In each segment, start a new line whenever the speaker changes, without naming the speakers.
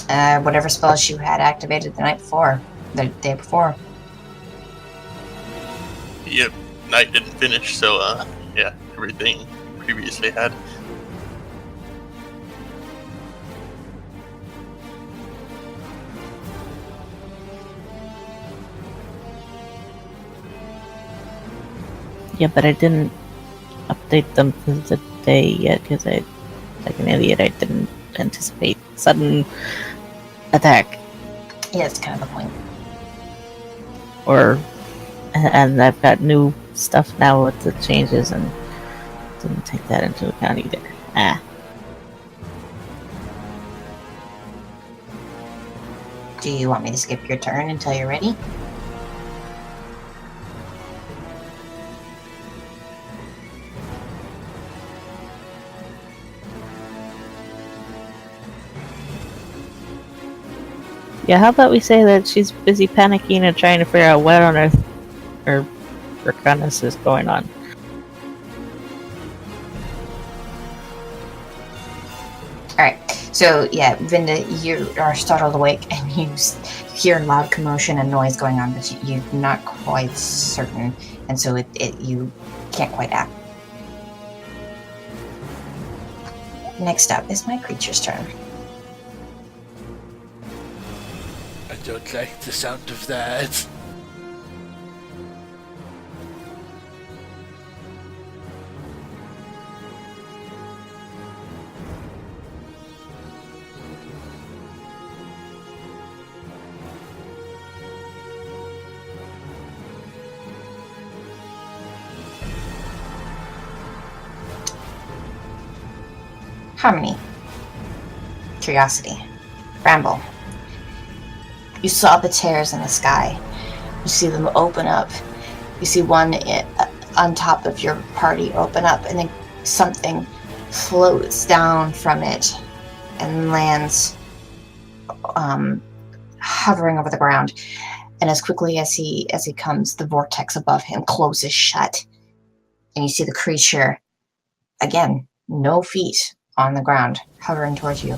Whatever spells you had activated the day before.
Yep, night didn't finish, so yeah, everything previously had.
Yeah, but I didn't update them for the day yet because I, like an idiot, I didn't anticipate sudden attack.
Yeah, that's kind of the point.
And I've got new stuff now with the changes and didn't take that into account either.
Do you want me to skip your turn until you're ready?
Yeah, how about we say that she's busy panicking and trying to figure out what on earth her goodness is going on.
Alright, so yeah, Vinda, you are startled awake and you hear loud commotion and noise going on, but you're not quite certain, and so you can't quite act. Next up is my creature's turn.
I don't like the sound of that.
Harmony. Curiosity. Bramble. You saw the tears in the sky. You see them open up. You see one on top of your party open up, and then something floats down from it and lands hovering over the ground. And as quickly as he comes, the vortex above him closes shut. And you see the creature, again, no feet on the ground, hovering towards you,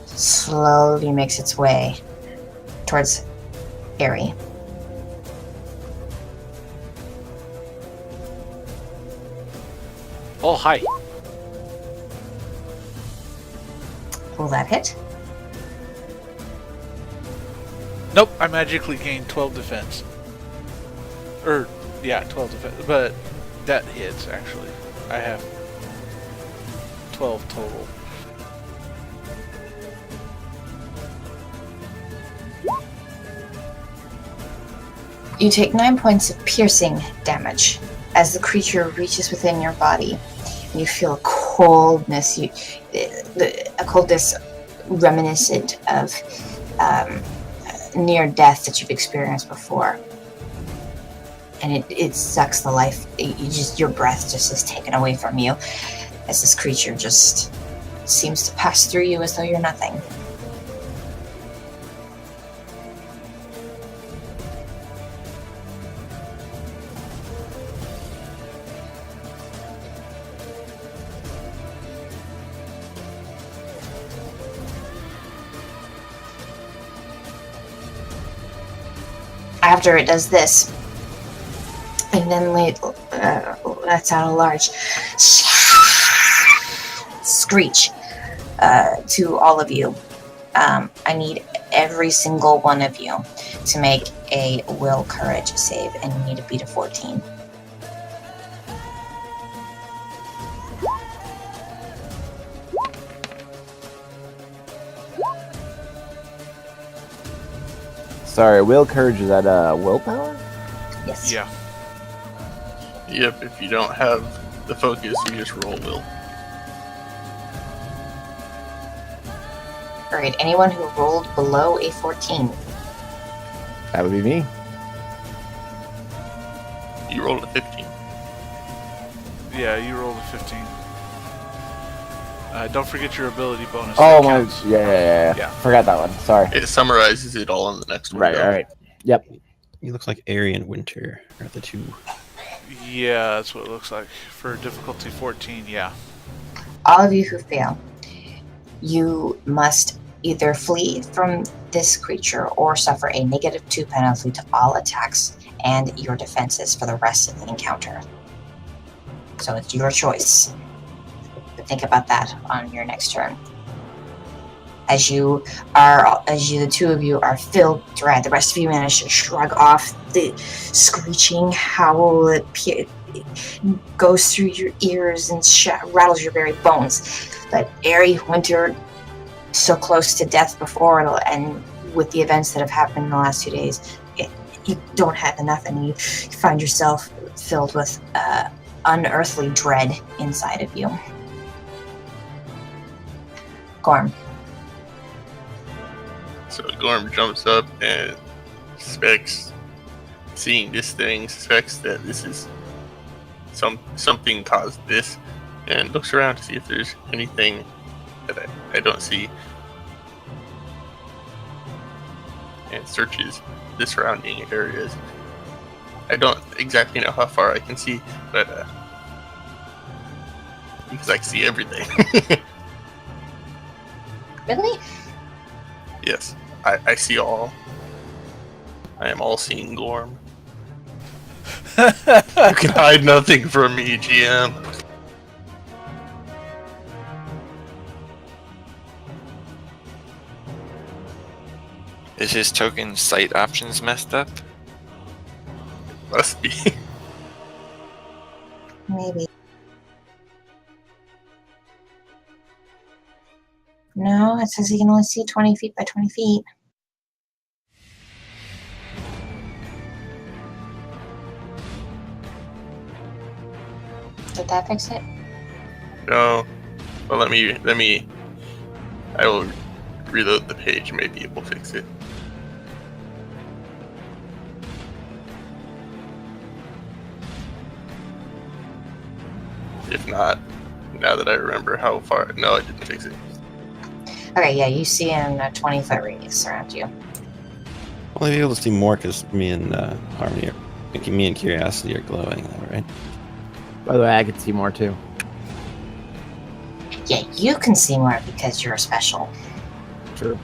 slowly makes its way towards Aerie.
Oh, hi.
Will that hit?
Nope, I magically gained 12 defense. 12 defense. But that hits, actually. I have 12 total.
You take 9 points of piercing damage as the creature reaches within your body. And you feel a coldness, a coldness reminiscent of near death that you've experienced before. And it sucks the life. Your breath just is taken away from you as this creature just seems to pass through you as though you're nothing. After it does this, and then lets out a large screech to all of you. I need every single one of you to make a will courage save, and you need to beat a 14.
Sorry, will courage, is that willpower?
Yes.
Yeah.
Yep, if you don't have the focus, you just roll will.
Alright, anyone who rolled below a 14.
That would be me.
You rolled a 15.
Yeah, you rolled a 15. Don't forget your ability bonus.
Oh, my. Yeah. Forgot that one. Sorry.
It summarizes it all in the next one.
Right, alright. Yep.
You look like Aerie and Winter are the two.
Yeah, that's what it looks like. For difficulty 14, yeah.
All of you who fail, you must either flee from this creature or suffer a -2 penalty to all attacks and your defenses for the rest of the encounter. So it's your choice. But think about that on your next turn. As the two of you are filled with dread, the rest of you manage to shrug off the screeching howl that goes through your ears and rattles your very bones. But Airy, Winter, so close to death before, and with the events that have happened in the last 2 days, you don't have enough, and you find yourself filled with unearthly dread inside of you. Gorm.
So Gorm jumps up and suspects, seeing this thing, suspects that this is something caused this, and looks around to see if there's anything that I don't see, and searches the surrounding areas. I don't exactly know how far I can see, but because I can see everything.
Really?
Yes, I see all. I am all-seeing Gorm. You can hide nothing from me, GM.
Is his token sight options messed up?
Must be.
Maybe. No, it says he can only see 20 feet by 20 feet. Did that fix it?
No. Well, let me. I will reload the page. Maybe it will fix it. If not, now that I remember how far, no, it didn't fix it.
Okay, yeah, you see in a 20-foot radius around you.
I'll be able to see more because me and Harmony me and Curiosity are glowing, though, right?
By the way, I can see more too.
Yeah, you can see more because you're special.
True.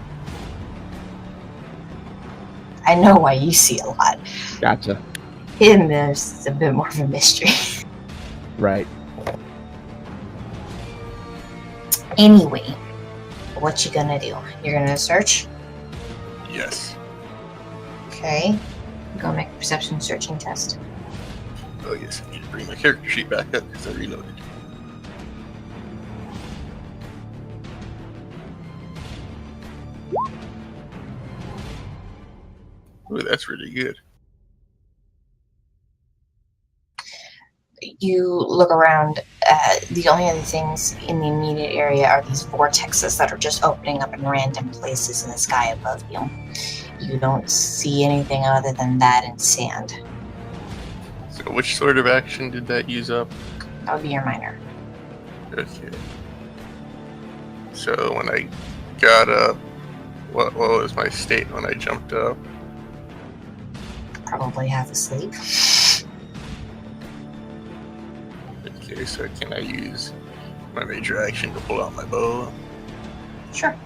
I know why you see a lot.
Gotcha.
Him is a bit more of a mystery.
Right.
Anyway, what you gonna do? You're gonna search?
Yes.
Okay. Go make a perception searching test.
Oh yes, I need to bring my character sheet back up because I reloaded. Oh, that's really good.
You look around. The only other things in the immediate area are these vortexes that are just opening up in random places in the sky above you. You don't see anything other than that and sand.
So which sort of action did that use up?
That would be your minor.
Okay. So when I got up, what was my state when I jumped up?
Probably half asleep.
Okay, so can I use my major action to pull out my bow?
Sure.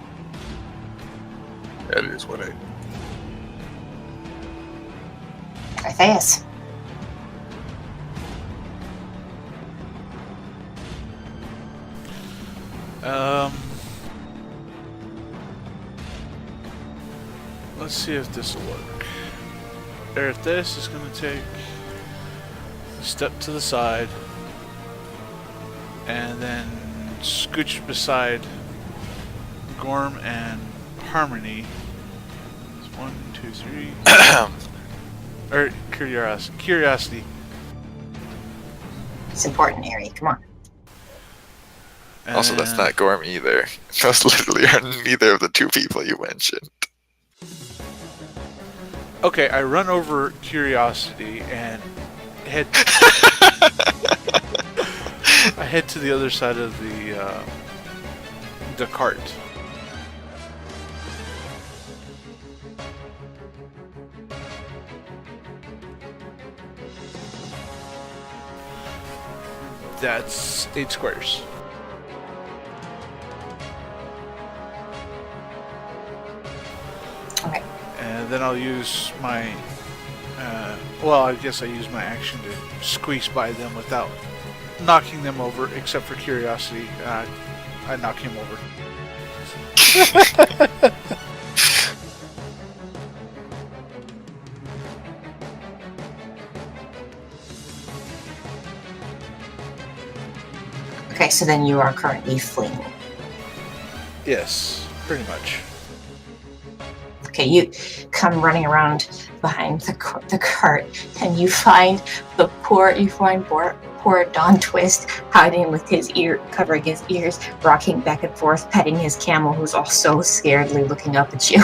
That is what I...
Orpheus.
Let's see if this will work. Erithus is going to take a step to the side and then scooch beside Gorm and Harmony. It's 1, 2, 3. Or Curiosity.
It's important, Ari. Come on.
Also, that's not Gorm either. Those literally are neither of the two people you mentioned.
Okay, I run over Curiosity and head. I head to the other side of the cart. That's 8 squares. then I'll use my. Well, I guess I use my action to squeeze by them without knocking them over, except for curiosity. I knock him over.
Okay, so then you are currently fleeing.
Yes, pretty much.
Okay, you come running around behind the cart, and you find poor Don Twist hiding with his ear, covering his ears, rocking back and forth, petting his camel, who's also scaredly looking up at you.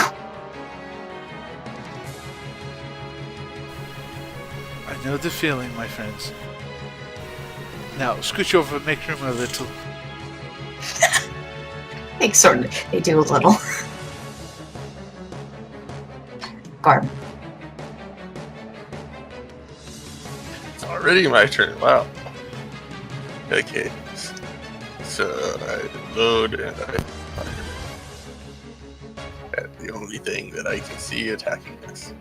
I know the feeling, my friends. Now, scooch over and make room a little.
They do a little. Garb.
It's already my turn. Wow. Okay. So I load and I fire at the only thing that I can see attacking us.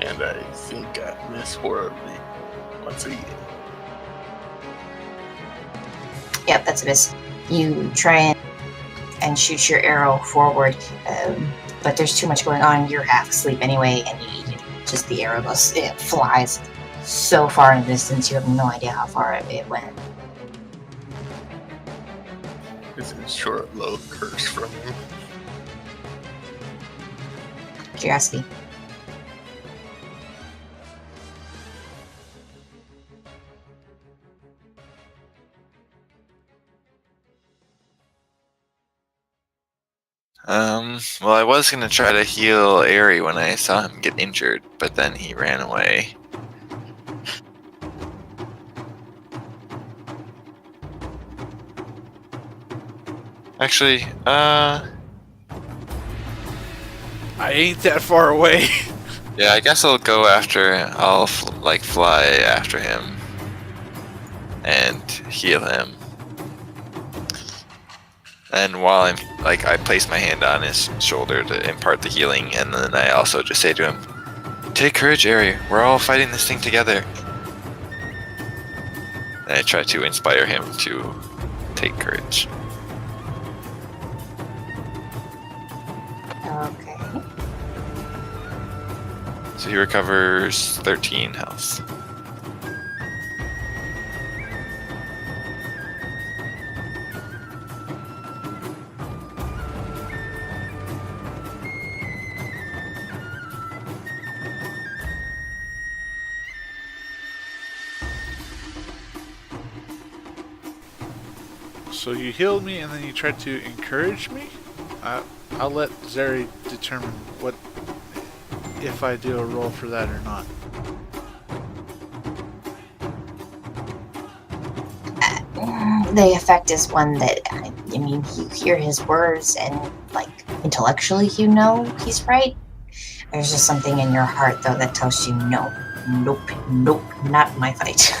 And I think I miss horribly once again.
Yep, that's a miss. You try and shoot your arrow forward, but there's too much going on. You're half asleep anyway, and just the arrow goes, it flies so far in the distance, you have no idea how far it went.
It's a short, low curse from him.
Curiosity.
Well, I was gonna try to heal Aerie when I saw him get injured, but then he ran away. Actually,
I ain't that far away.
yeah, I guess I'll go after. I'll fly after him and heal him. And while I'm I place my hand on his shoulder to impart the healing, and then I also just say to him, "Take courage, Aerie. We're all fighting this thing together." And I try to inspire him to take courage.
Okay.
So he recovers 13 health.
So you healed me and then you tried to encourage me? I'll let Zeri determine if I do a roll for that or not.
The effect is one that, I mean, you hear his words and, intellectually you know he's right. There's just something in your heart, though, that tells you no. Nope, not my fight.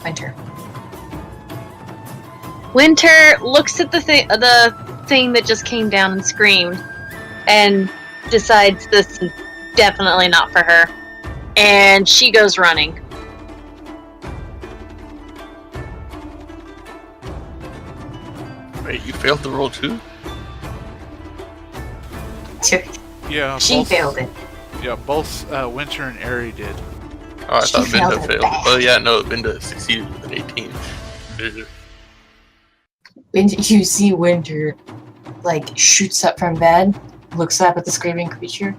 Winter.
Winter looks at the thing that just came down and screamed, and decides this is definitely not for her, and she goes running.
Wait, you failed the roll too?
Yeah,
She failed it.
Yeah, both Winter and Aerie did.
Oh, I
She
thought
failed
Vinda
it
failed.
bad.
Oh yeah, no, Vinda succeeded with an 18.
You see Winter, shoots up from bed, looks up at the screaming creature,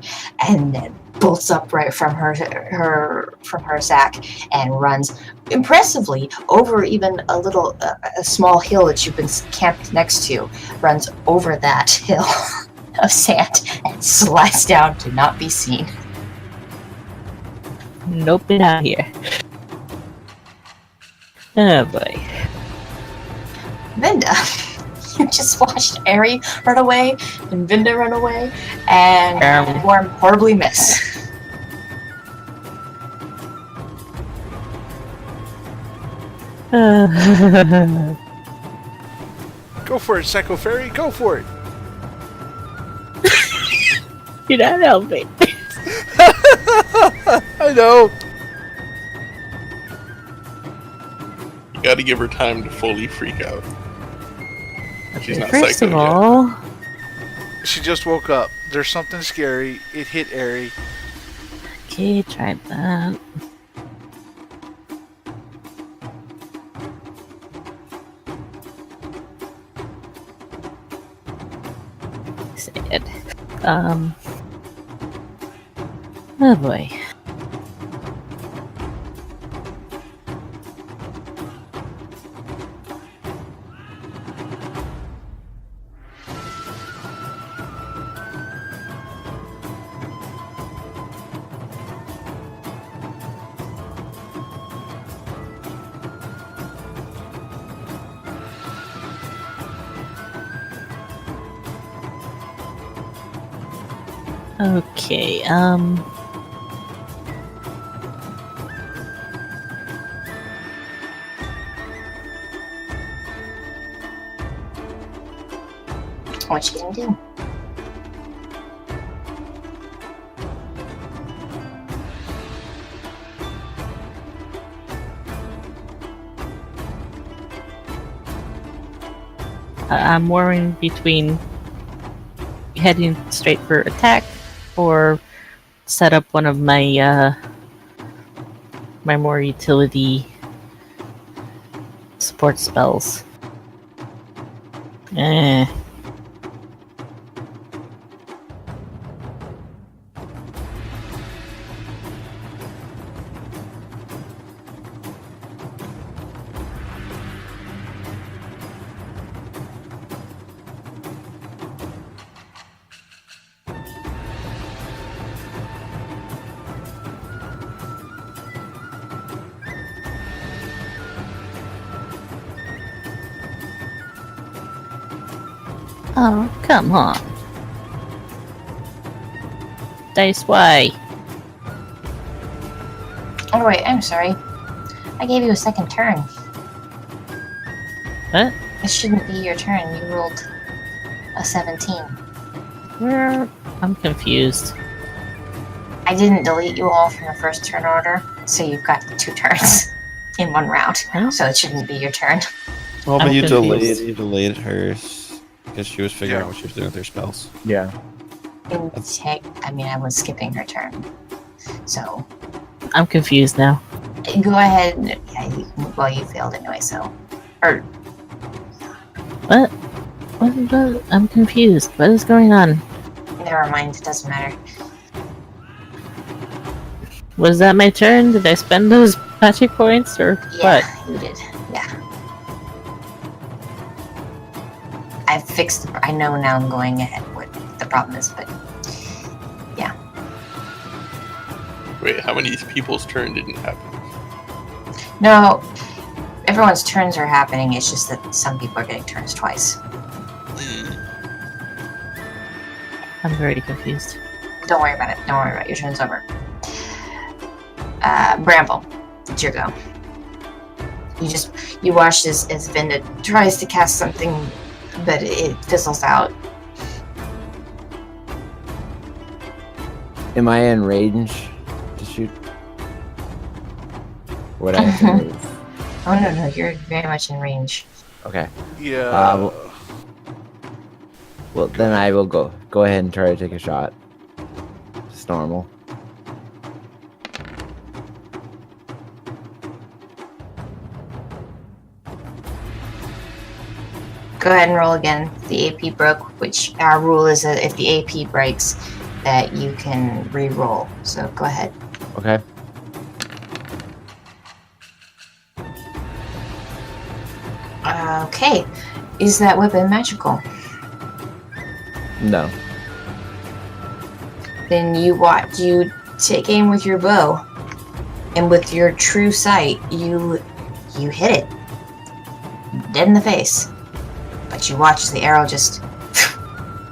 and then bolts up right from her sack and runs impressively over even a small hill that you've been camped next to. Runs over that hill of sand and slides down to not be seen.
Nope, not here. Oh boy.
Vinda, You just watched Eri run away and Vinda run away, and Worm horribly miss.
Go for it, Psycho Fairy. Go for it.
You're not helping.
I know.
You gotta give her time to fully freak out. She's not
First
psycho
of all,
She just woke up. There's something scary. It hit Eri.
okay, tried that. Sad. Oh boy. Okay,
What you gonna do?
I'm worrying between heading straight for attack or set up one of my my more utility support spells. Oh, come on. Dice, why?
Oh wait, I'm sorry. I gave you a second turn.
What?
This shouldn't be your turn. You rolled a 17.
Where? I'm confused.
I didn't delete you all from the first turn order, so you've got 2 turns in 1 round.
Huh?
So it shouldn't be your turn.
Well, but
I'm
you
confused.
delayed hers because she was figuring out what she was doing with her spells.
Yeah.
I mean, I was skipping her turn. So
I'm confused now.
go ahead. Well, you failed anyway, so. Or
What? I'm confused. What is going on?
never mind, it doesn't matter.
Was that my turn? Did I spend those magic points or
Yeah,
what?
you did. Yeah. I've fixed. I know now I'm going ahead what the problem is, but
Wait, how many people's turn didn't happen?
no. Everyone's turns are happening. It's just that some people are getting turns twice.
I'm very confused.
Don't worry about it. Don't worry about it. Your turn's over. Bramble, it's your go. You watch as Vinda tries to cast something, but it fizzles out.
Am I in range to shoot? What I have to move?
Oh no, you're very much in range.
Okay.
Yeah.
Well, then I will go ahead and try to take a shot. Just normal.
Go ahead and roll again. The AP broke, which our rule is that if the AP breaks, that you can re-roll. So go ahead.
Okay.
Okay. Is that weapon magical?
No.
Then you take aim with your bow, and with your true sight, you hit it dead in the face. But you watch as the arrow just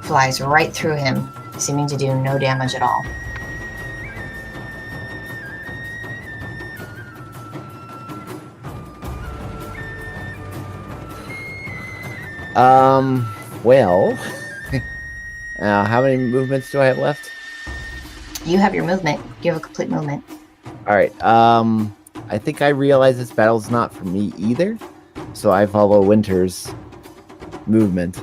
flies right through him, seeming to do no damage at all.
Well, how many movements do I have left?
You have your movement. You have a complete movement.
All right. I think I realize this battle's not for me either, so I follow Winter's movement.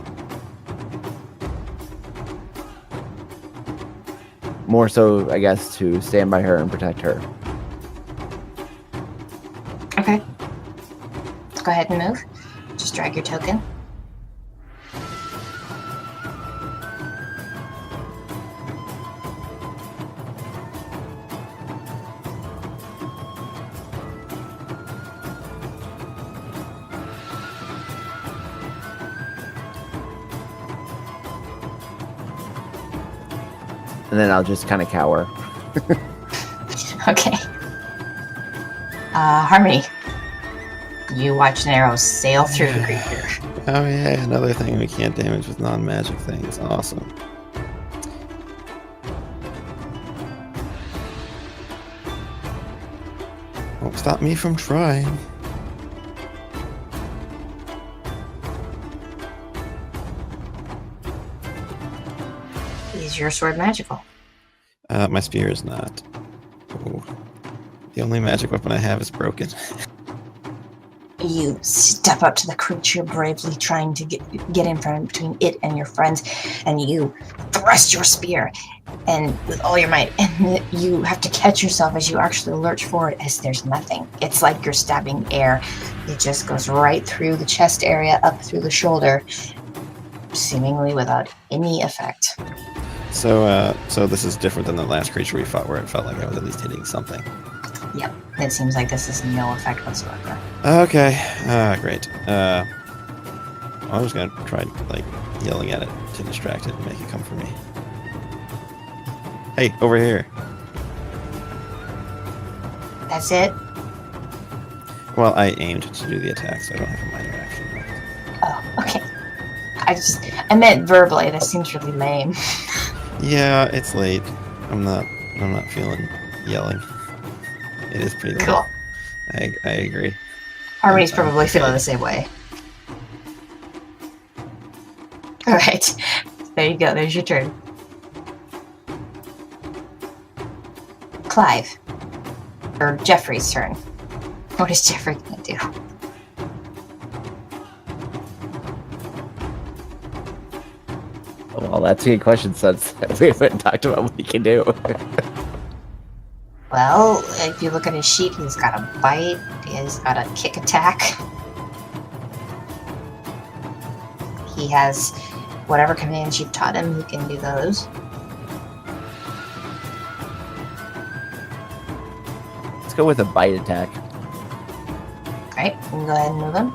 More so, I guess, to stand by her and protect her.
Okay. Go ahead and move. Just drag your token.
And then I'll just kind of cower.
Okay. Harmony. You watch an arrow sail through the creature.
Oh yeah, another thing we can't damage with non-magic things. Awesome. Won't stop me from trying.
Is your sword magical?
My spear is not. Ooh. The only magic weapon I have is broken.
You step up to the creature, bravely trying to get in front between it and your friends, and you thrust your spear, and with all your might, and you have to catch yourself as you actually lurch forward as there's nothing. It's like you're stabbing air. It just goes right through the chest area, up through the shoulder, seemingly without any effect.
So this is different than the last creature we fought, where it felt like I was at least hitting something.
Yep, it seems like this is no effect whatsoever.
Okay, great. I was gonna try like yelling at it to distract it and make it come for me. Hey, over here.
That's it?
Well, I aimed to do the attack, so I don't have a minor action left.
Oh, okay. I meant verbally. That seems really lame.
Yeah, it's late. I'm not feeling yelling. It is pretty late.
Cool.
I agree.
Harmony's probably feeling the same way. Alright. There you go. There's your turn. Clive. Or Jeffrey's turn. What is Jeffrey gonna do?
Well, that's a good question since we haven't talked about what he can do.
Well, if you look at his sheet, he's got a bite, he's got a kick attack. He has whatever commands you've taught him, he can do those.
Let's go with a bite attack.
Alright, you can go ahead and move him.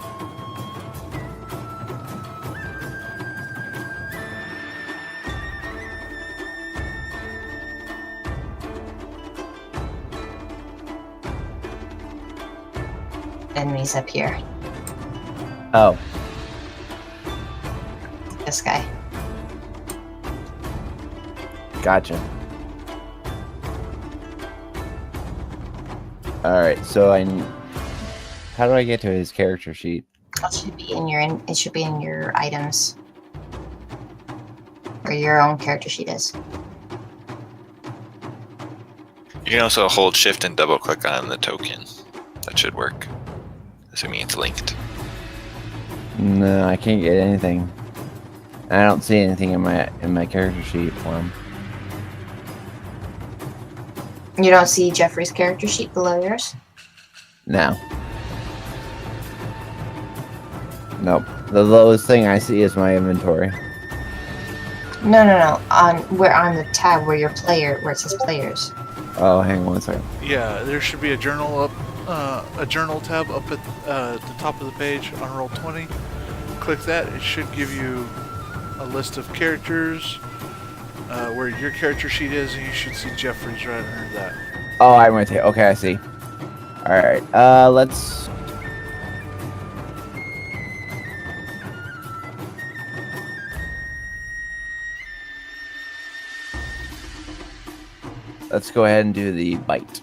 Enemies up here.
Oh,
This guy.
gotcha. Alright, so how do I get to his character sheet?
It should be in your it should be in your items. Where your own character sheet is.
You can also hold shift and double click on the token. That should work. Assuming it's linked.
No, I can't get anything. I don't see anything in my character sheet for him.
You don't see Jeffrey's character sheet below yours?
No. Nope. The lowest thing I see is my inventory.
No. On the tab where your player, where it says players.
Oh, hang on one second.
Yeah, there should be a journal a journal tab up at the top of the page on Roll20. Click that. It should give you a list of characters where your character sheet is, and you should see Jeffrey's right under that.
Oh, I'm with you. Okay, I see. Alright, let's... let's go ahead and do the bite.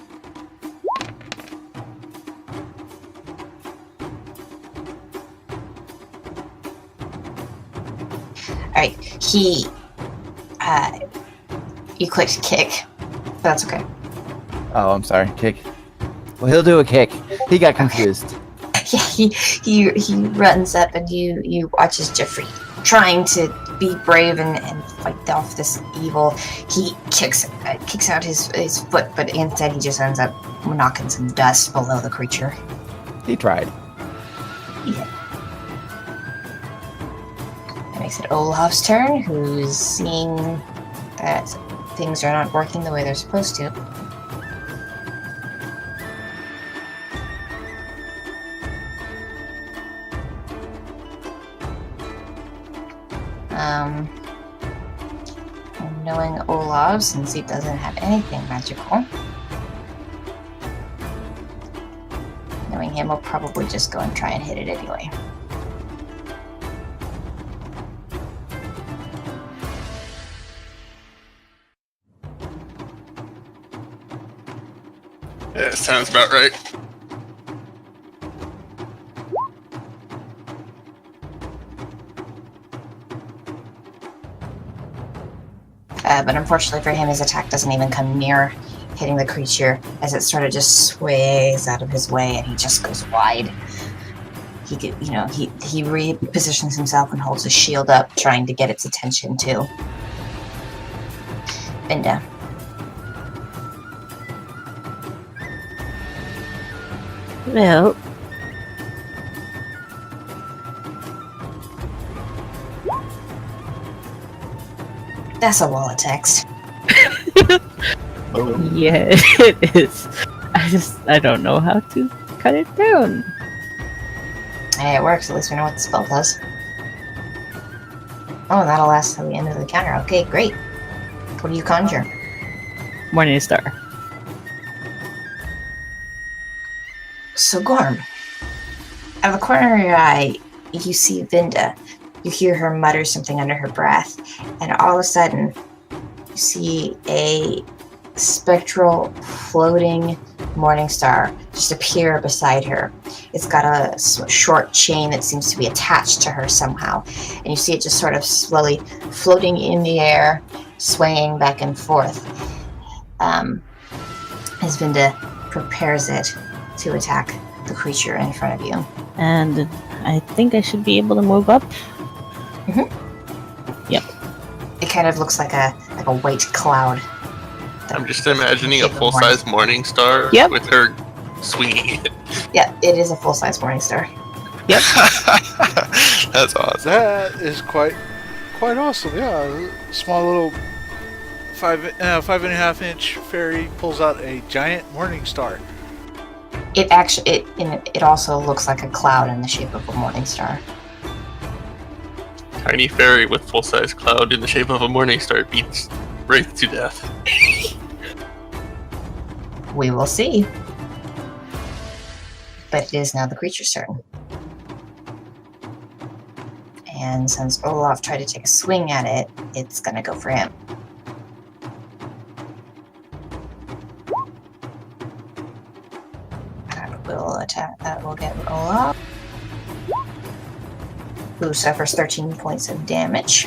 Alright, you clicked kick, but that's okay.
Oh, I'm sorry. Kick. Well, he'll do a kick. He got confused.
Yeah, he runs up and you watch as Jeffrey, trying to be brave and fight off this evil, he kicks out his foot, but instead he just ends up knocking some dust below the creature.
He tried.
Yeah. That makes it Olaf's turn, who's seeing that things are not working the way they're supposed to. And knowing Olaf, since he doesn't have anything magical, knowing him will probably just go and try and hit it anyway.
Yeah, sounds about right.
But unfortunately for him, his attack doesn't even come near hitting the creature, as it sort of just sways out of his way and he just goes wide. He repositions himself and holds his shield up, trying to get its attention too. Vinda.
Well,
That's a wall of text.
yeah, it is. I don't know how to cut it down.
Hey, it works. At least we know what the spell does. Oh, and that'll last till the end of the counter. Okay, great. What do you conjure?
Morning Star.
So, Gorm, out of the corner of your eye, you see Vinda. You hear her mutter something under her breath, and all of a sudden, you see a spectral, floating morning star just appear beside her. It's got a short chain that seems to be attached to her somehow, and you see it just sort of slowly floating in the air, swaying back and forth, as Vinda prepares it to attack the creature in front of you.
And I think I should be able to move up.
It kind of looks like a white cloud.
I'm just imagining a
Shape of
full-size morning star
Yep.
with her swinging it.
Yeah, it is a full-size morning star.
That's awesome.
That is quite awesome. Yeah, small little 5.5-inch fairy pulls out a giant morning star.
It actually it also looks like a cloud in the shape of a morning star.
Tiny fairy with full-size cloud in the shape of a morning star beats Wraith to death.
We will see. But it is now the creature's turn. And since Olaf tried to take a swing at it, it's gonna go for him. That will get Olaf, who suffers 13 points of damage.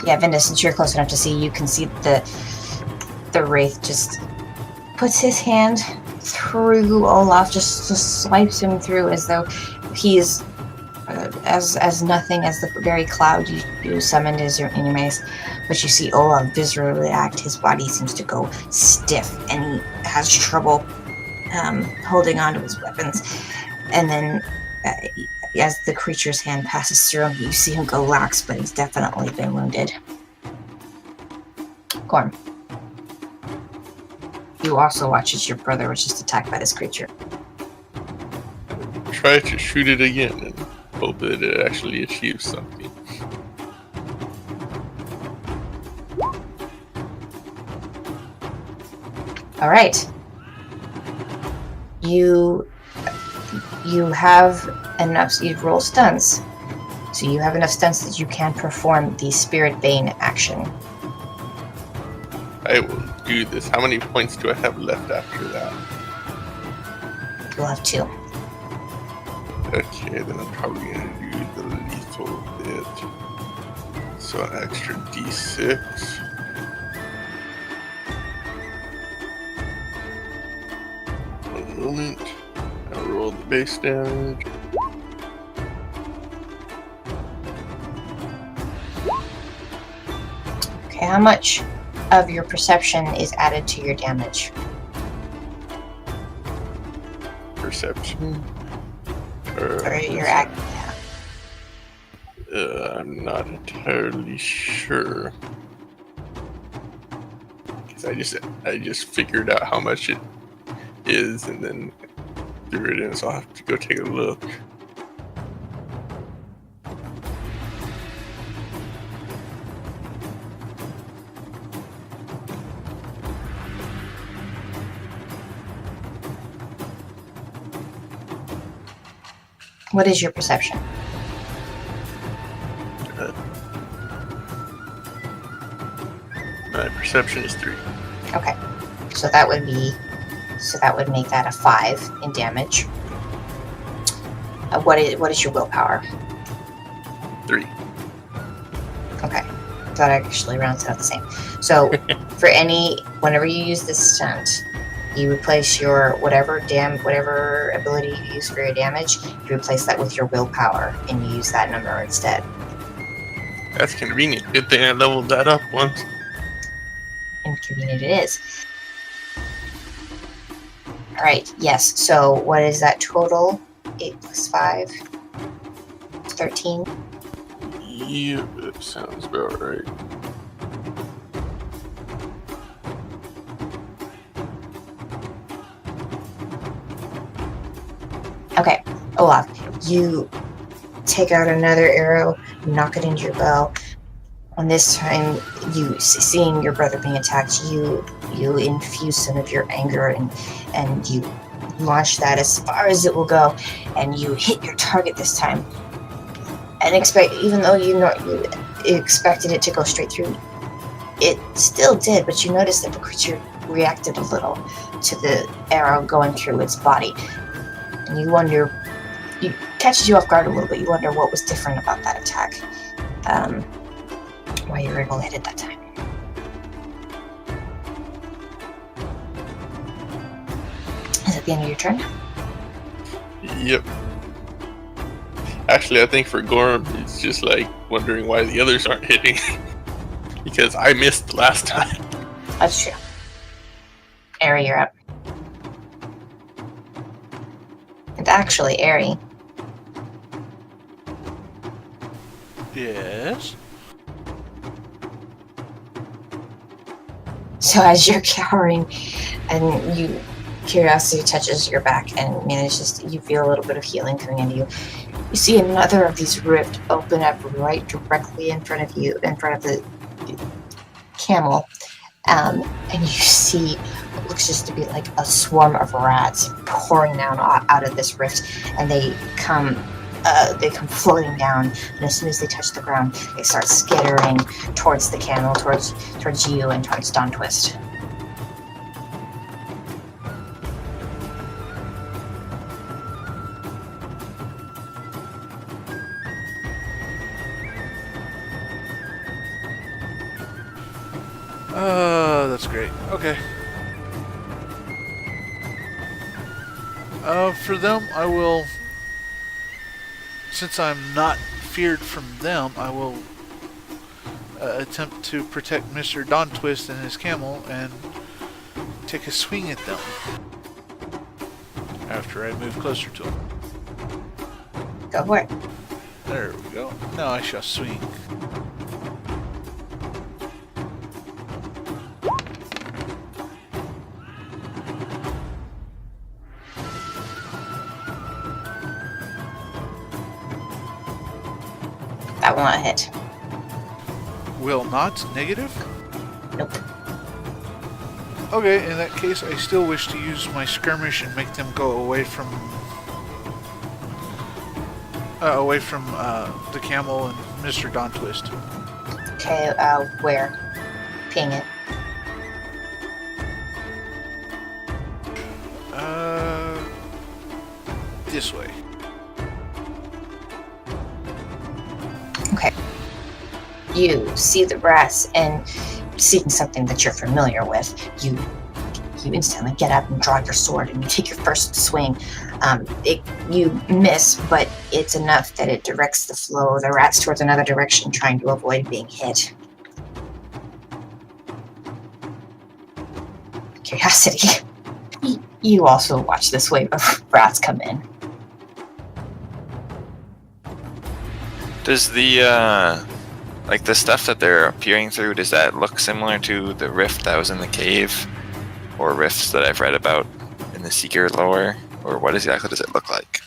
Yeah, Vinda, since you're close enough to see, you can see the Wraith just puts his hand through Olaf, just swipes him through as though he's as nothing as the very cloud you summoned as your enemies. But you see Olaf viscerally react. His body seems to go stiff, and he has trouble holding on to his weapons. And then as the creature's hand passes through him, you see him go lax, but he's definitely been wounded. Gorm. You also watch as your brother was just attacked by this creature.
Try to shoot it again and hope that it actually achieves something.
All right. You have enough. You roll stunts, so you have enough stunts that you can perform the Spirit Bane action.
I will do this. How many points do I have left after that?
You'll have 2.
Okay, then I'm probably gonna do the lethal bit. So an extra d6. One moment. I'll roll the base damage.
Okay, how much of your perception is added to your damage?
Perception.
Or your act? Yeah.
I'm not entirely sure. Cause I just figured out how much it is and then threw it in, so I'll have to go take a look.
What is your perception?
My perception is 3.
Okay, so that would make that a 5 in damage. What is your willpower?
3.
Okay, that actually rounds it out the same. So whenever you use this stunt, you replace your whatever ability you use for your damage, you replace that with your willpower, and you use that number instead.
That's convenient. Good thing I leveled that up once.
Inconvenient it is. All right. Yes. So what is that total? 8 plus 5. 13.
Yeah, that sounds about right.
Okay, Olaf, you take out another arrow, knock it into your bow. And this time, you seeing your brother being attacked, you infuse some of your anger and you launch that as far as it will go, and you hit your target this time. And even though you expected it to go straight through, it still did. But you noticed that the creature reacted a little to the arrow going through its body. And you wonder, it catches you off guard a little bit. You wonder what was different about that attack, why you were able to hit it that time. Is it the end of your turn?
Yep. Actually, I think for Gorm, it's just like wondering why the others aren't hitting. Because I missed last time.
That's true. Ari, you're up. And actually, Ari,
Yes.
so as you're cowering and curiosity touches your back and you feel a little bit of healing coming into you. You see another of these rifts open up right directly in front of you, in front of the camel. And you see what looks just to be like a swarm of rats pouring down out of this rift, and they come floating down, and as soon as they touch the ground, they start skittering towards the camel, towards you, and towards Dawn Twist.
That's great. Okay. For them, I will, since I'm not feared from them, I will attempt to protect Mr. Dawn Twist and his camel and take a swing at them after I move closer to them.
Go for it.
There we go. Now I shall swing.
That will not hit.
Will not. Negative?
Nope.
Okay, in that case, I still wish to use my skirmish and make them go away from the camel and Mr. Don Twist.
Okay, where? Ping it.
This way.
Okay. You see the rats, and seeing something that you're familiar with, you instantly get up and draw your sword, and you take your first swing. You miss, but it's enough that it directs the flow of the rats towards another direction, trying to avoid being hit. Curiosity. You also watch this wave of rats come in.
Does the like the stuff that they're peering through, does that look similar to the rift that was in the cave, or rifts that I've read about in the Seeker lore, or what exactly does it look like?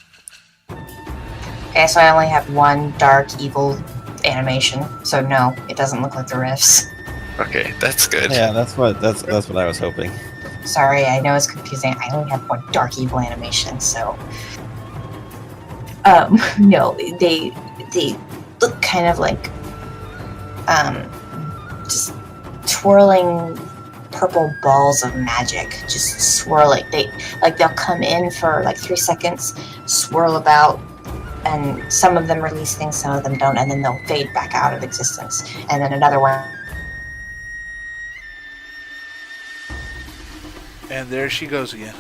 Okay, so I only have one dark evil animation, so no, it doesn't look like the rifts.
Okay, that's good.
Yeah, that's what I was hoping.
Sorry, I know it's confusing. I only have one dark evil animation, so no, they look kind of like just twirling purple balls of magic, just swirling. They'll come in for like 3 seconds, swirl about, and some of them release things, some of them don't, and then they'll fade back out of existence. And then another one.
And there she goes again.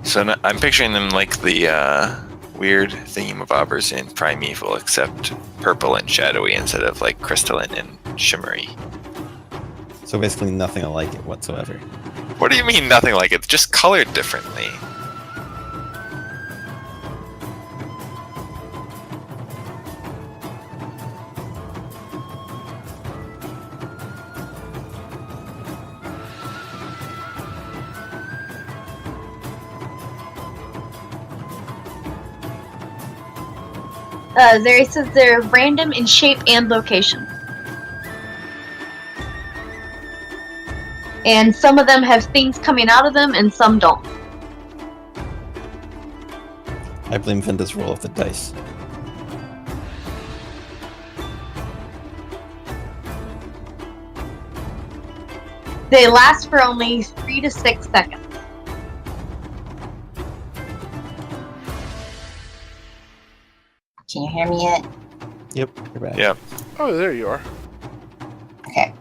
So I'm picturing them like the weird thingamabobbers in Primeval, except purple and shadowy instead of like crystalline and shimmery.
So basically nothing like it whatsoever.
What do you mean nothing like it? Just colored differently.
There it says they're random in shape and location. And some of them have things coming out of them, and some don't.
I blame Vinda's roll of the dice.
They last for only 3 to 6 seconds.
Can you hear me yet?
Yep, you're back.
Yep.
Oh, there you are.
Okay.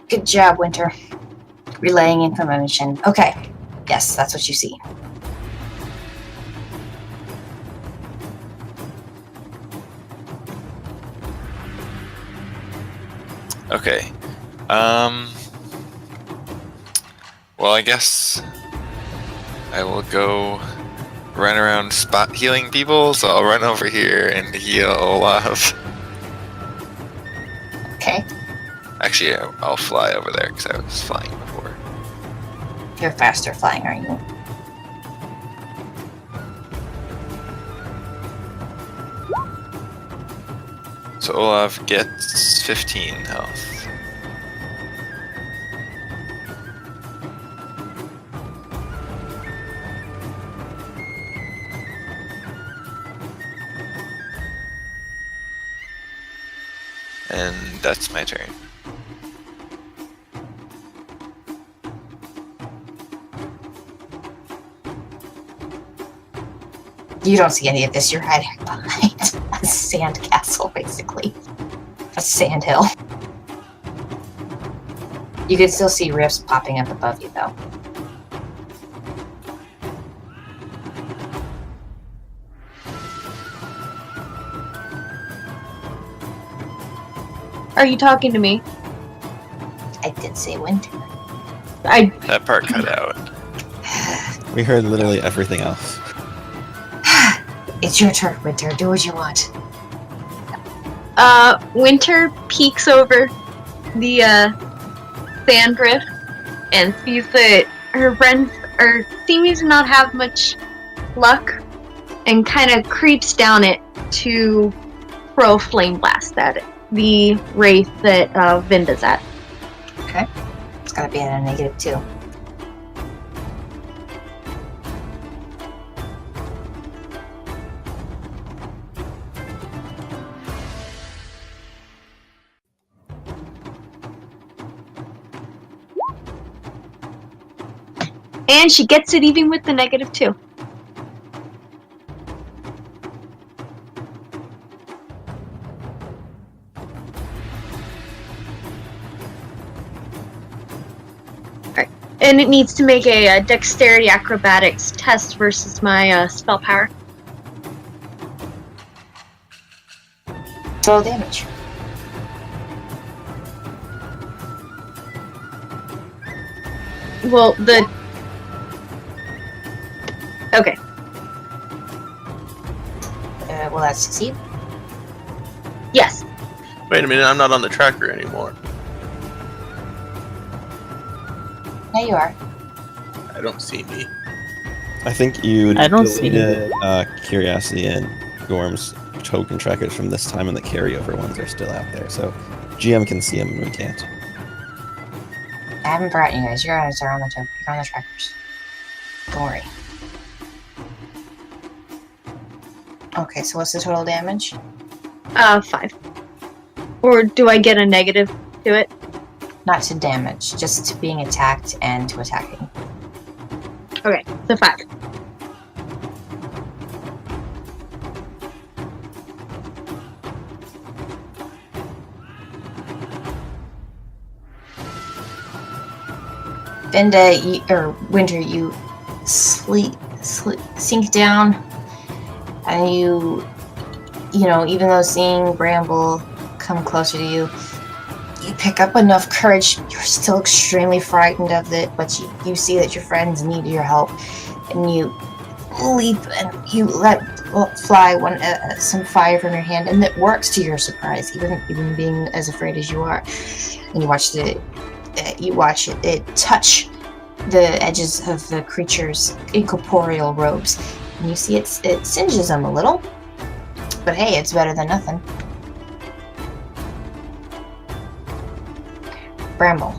Good job, Winter. Relaying information. Okay. Yes, that's what you see.
Okay. Well, I guess I will go run around spot healing people, so I'll run over here and heal Olaf.
Okay.
Actually, I'll fly over there because I was flying before.
You're faster flying, aren't you?
So Olaf gets 15 health. And that's my turn.
You don't see any of this. You're hiding behind a sand castle, basically. A sand hill. You can still see rifts popping up above you, though.
Are you talking to me?
I did say Winter.
That part cut out.
We heard literally everything else.
It's your turn, Winter. Do what you want.
Winter peeks over the sand drift and sees that her friends are seeming to not have much luck and kind of creeps down it to throw flame blast at it. The wraith that Vinda's at.
Okay. It's gotta be at a -2.
And she gets it even with the -2. Alright. And it needs to make a dexterity acrobatics test versus my spell power.
Total damage.
Well, the... Okay.
Will that succeed?
Yes.
Wait a minute, I'm not on the tracker anymore.
Yeah, you are.
I don't see me.
I think you
I don't see
deleted Curiosity and Gorm's token trackers from this time, and the carryover ones are still out there. So GM can see them and we can't.
I haven't brought you guys. You guys are on the you're on the trackers. Don't worry. Okay, so what's the total damage?
5. Or do I get a negative to it?
Not to damage, just to being attacked and to attacking.
Okay, so 5.
Vinda, Winter, you sink down, and you know, even though seeing Bramble come closer to you, you pick up enough courage. You're still extremely frightened of it, but you see that your friends need your help, and you leap and you let fly some fire from your hand, and it works to your surprise, even being as afraid as you are. And you watch it touch the edges of the creature's incorporeal robes, and you see it singes them a little, but hey, it's better than nothing. Bramble.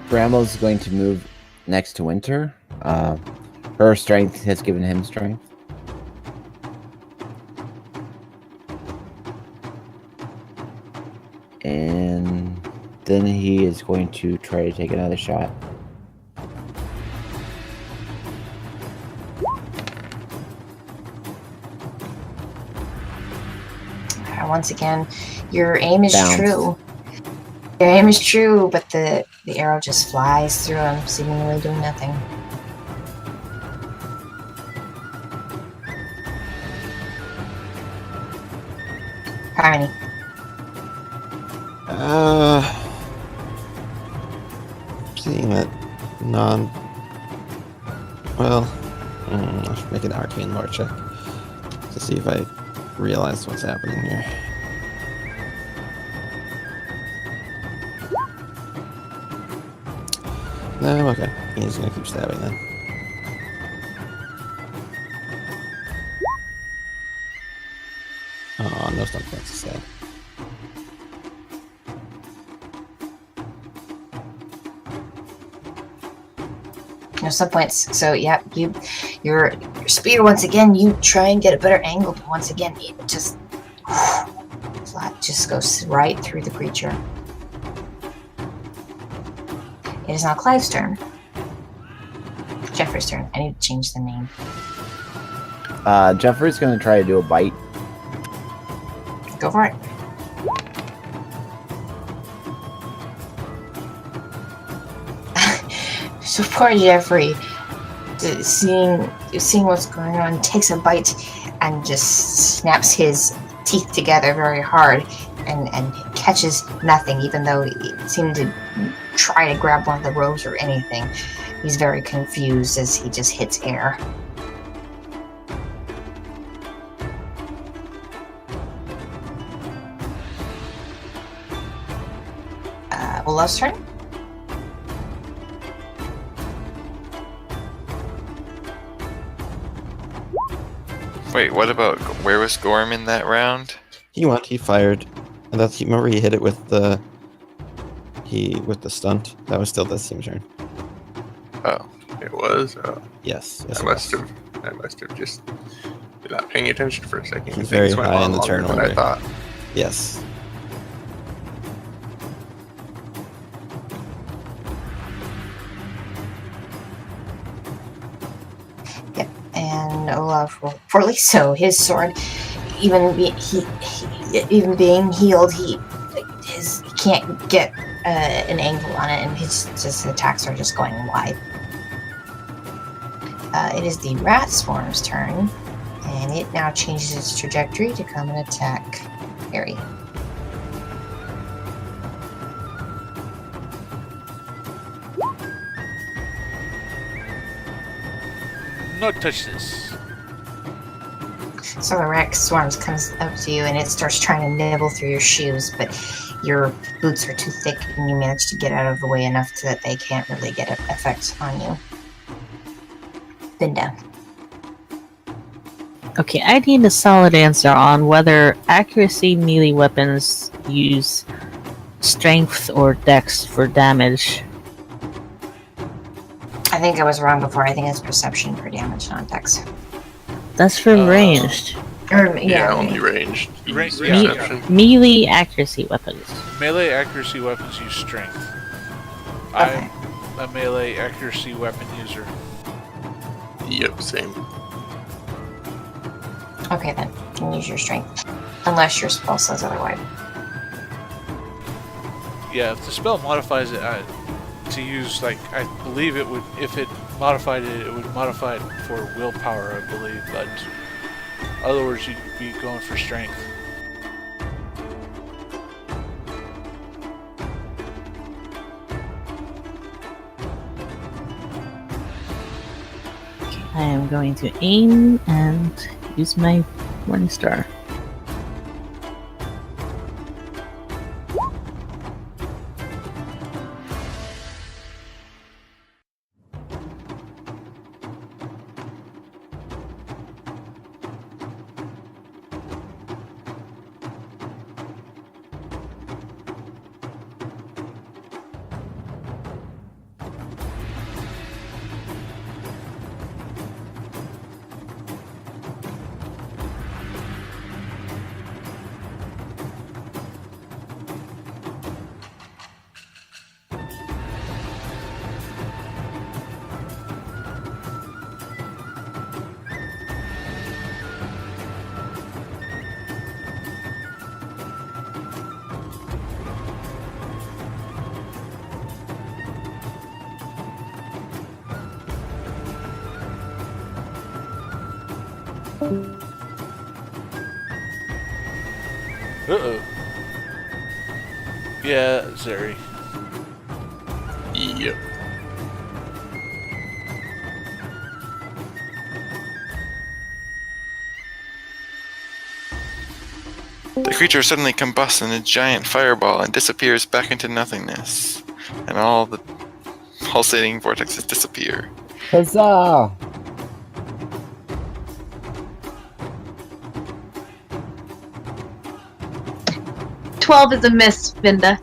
Bramble's going to move next to Winter. Her strength has given him strength. And then he is going to try to take another shot.
Once again, your aim is
Bounce.
true. Your aim is true, but the arrow just flies through him, seemingly doing nothing. Harmony.
Seeing that I should make an arcane lore check to see if I realize what's happening here. No, okay. He's gonna keep stabbing then. Oh, no stun points is sad.
No sub points. So yeah, your spear once again. You try and get a better angle, but once again, it just flat just goes right through the creature. It is now Clive's turn. Jeffrey's turn. I need to change the name.
Jeffrey's going to try to do a bite.
Go for it. So poor Jeffrey, seeing what's going on, takes a bite and just snaps his teeth together very hard and catches nothing, even though he seemed to try to grab one of the robes or anything. He's very confused as he just hits air. Olaf's turn.
Wait, what about where was Gorm in that round?
He fired, and remember he hit it with the stunt. That was still this team's turn.
Oh,
It was.
Yes,
I
it
must
was.
have. I must have just been not paying attention for a second.
He's
Things
very
went
high
on
in the
longer
turn
than I
order.
thought.
Yes.
And Olaf will poorly. So his sword, even even being healed, he can't get an angle on it, and his attacks are just going wide. It is the rat swarm's turn, and it now changes its trajectory to come and attack Harry.
No touch this.
So the rat swarms comes up to you, and it starts trying to nibble through your shoes, but your boots are too thick, and you manage to get out of the way enough so that they can't really get an effect on you. Binda.
Okay, I need a solid answer on whether accuracy melee weapons use strength or dex for damage.
I think I was wrong before. I think it's perception for damage, not dex.
That's for ranged.
Or,
Yeah, only ranged.
Range-
Use
yeah.
perception.
Melee accuracy weapons.
Melee accuracy weapons use strength.
Okay.
I'm a melee accuracy weapon user.
Yep, same.
Okay, then. You can use your strength. Unless your spell says otherwise.
Yeah, if the spell modifies it to use, like, I believe it would, if it modified it, it would modify it for willpower, I believe, but otherwise you'd be going for strength.
I am going to aim and use my Morningstar.
Uh-oh. Yeah, Zeri.
Yep.
The creature suddenly combusts in a giant fireball and disappears back into nothingness, and all the pulsating vortexes disappear.
Huzzah!
"12 is a miss, Vinda."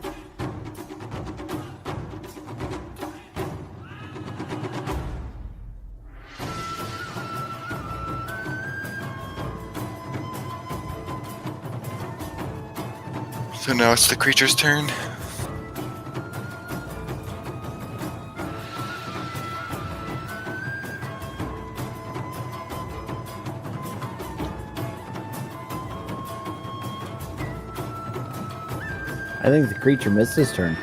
So now it's the creature's turn.
I think the creature missed his turn.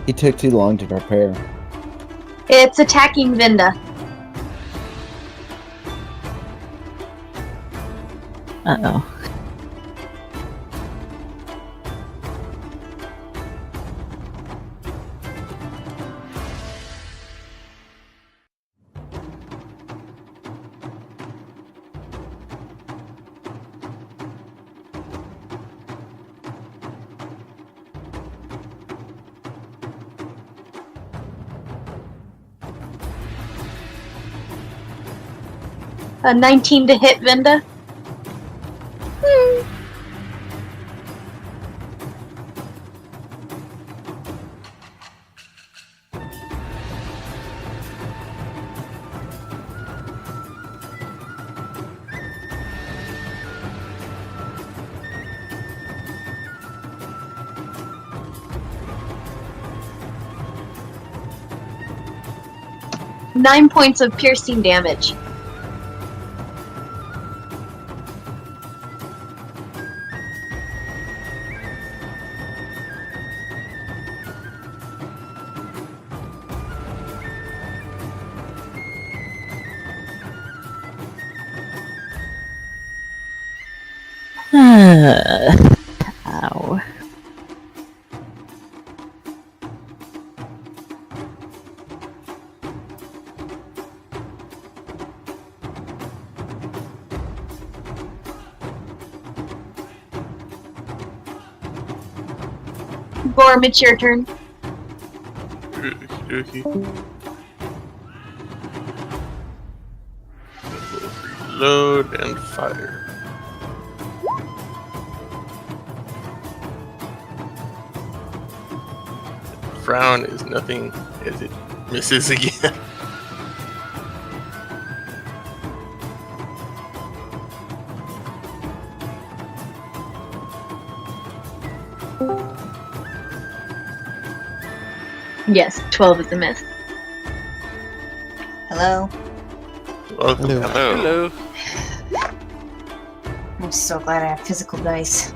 He took too long to prepare.
It's attacking Vinda.
Uh-oh.
A 19 to hit, Vinda. Nine points of piercing damage.
Ow.
Gorm, it's your turn.
Okey-dokey. Reload and fire. Frown is nothing as it misses again.
Yes, 12 is a miss.
Hello?
Welcome.
Hello.
Hello.
Hello.
I'm so glad I have physical dice.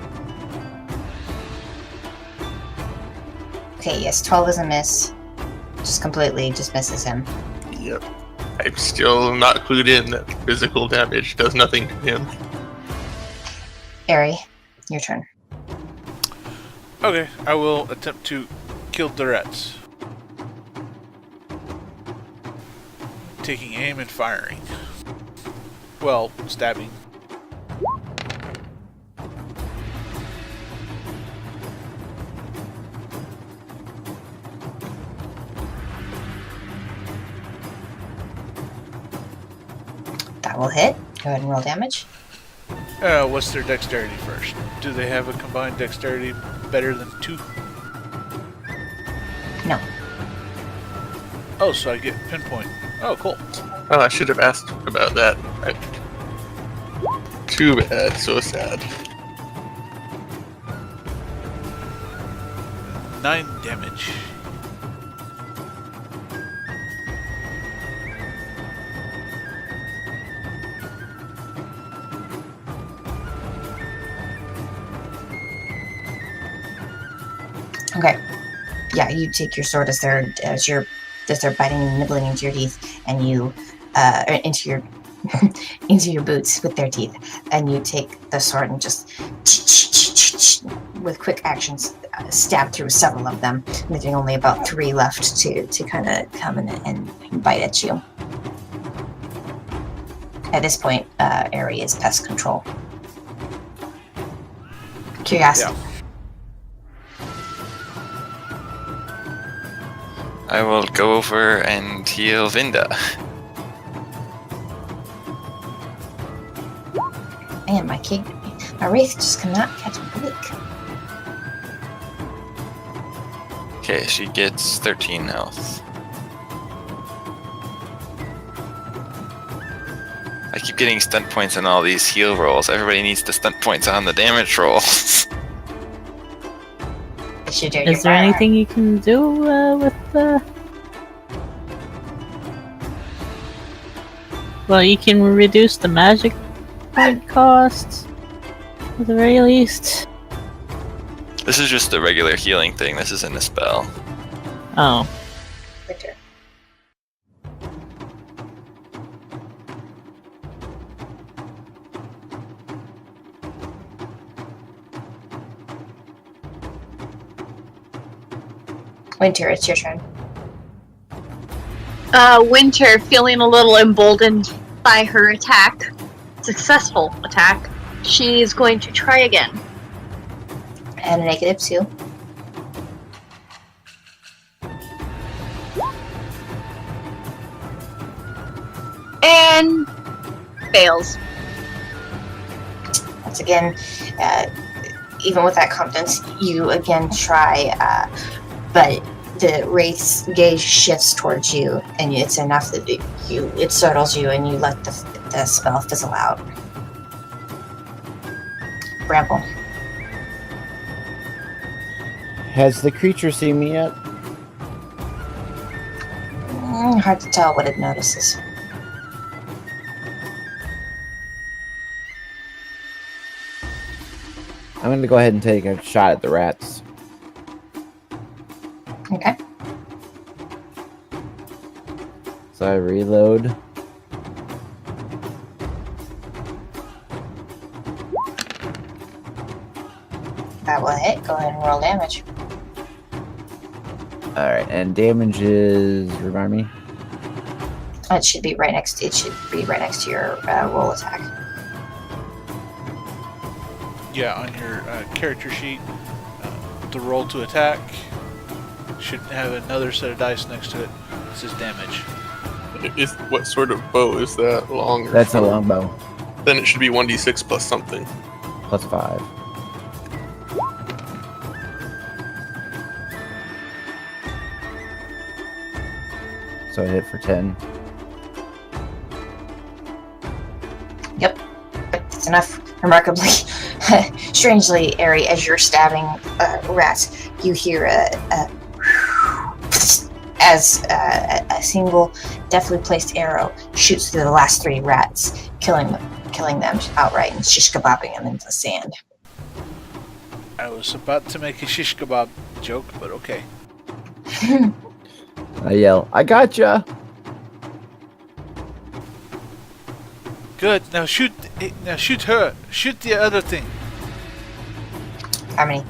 Okay, yes, 12 is a miss. Just completely just misses him.
Yep. I'm still not clued in that physical damage does nothing to him.
Ari, your turn.
Okay, I will attempt to kill the rats. Taking aim and firing. Well, stabbing.
That will hit. Go ahead and roll damage.
What's their dexterity first? Do they have a combined dexterity better than 2?
No.
Oh, so I get pinpoint. Oh, cool.
Oh, I should have asked about that. Too bad. So sad.
9 damage.
Okay. Yeah, you take your sword as they're biting and nibbling into your teeth, and you into your into your boots with their teeth, and you take the sword and just with quick actions stab through several of them, leaving only about 3 left to kind of come and bite at you. At this point, Ari is pest control. Curiosity.
Yeah.
I will go over and heal Vinda.
Man, my wraith just cannot catch a break.
Okay, she gets 13 health. I keep getting stunt points on all these heal rolls. Everybody needs the stunt points on the damage rolls.
Is there anything you can do with the... Well, you can reduce the magic point cost, at the very least.
This is just a regular healing thing. This isn't a spell.
Oh.
Winter. Winter, it's your turn.
Winter, feeling a little emboldened by her attack, successful attack, she's going to try again.
And a -2.
And fails.
Once again, even with that confidence, you again try, but the wraith's gaze shifts towards you, and it's enough that it startles you, and you let the spell fizzle out. Bramble.
Has the creature seen me yet?
Hard to tell what it notices.
I'm going to go ahead and take a shot at the rats.
Okay.
So I reload.
That will hit. Go ahead and roll damage.
Alright, and damage is... remind me?
It should be right next. It should be right next to your roll attack.
Yeah, on your character sheet, the roll to attack should have another set of dice next to it. This is damage.
What sort of bow is that? Long? Or
That's a
short?
longbow.
Then it should be 1d6 plus something.
Plus 5. So I hit for 10.
Yep, it's enough. Remarkably, strangely, Ari, as you're stabbing rats, you hear as a single deftly placed arrow shoots through the last 3 rats, killing them outright and shish kebabbing them into the sand.
I was about to make a shish kebab joke, but okay.
I yell, I gotcha!
Good. Now shoot. Now shoot her. Shoot the other thing.
How many?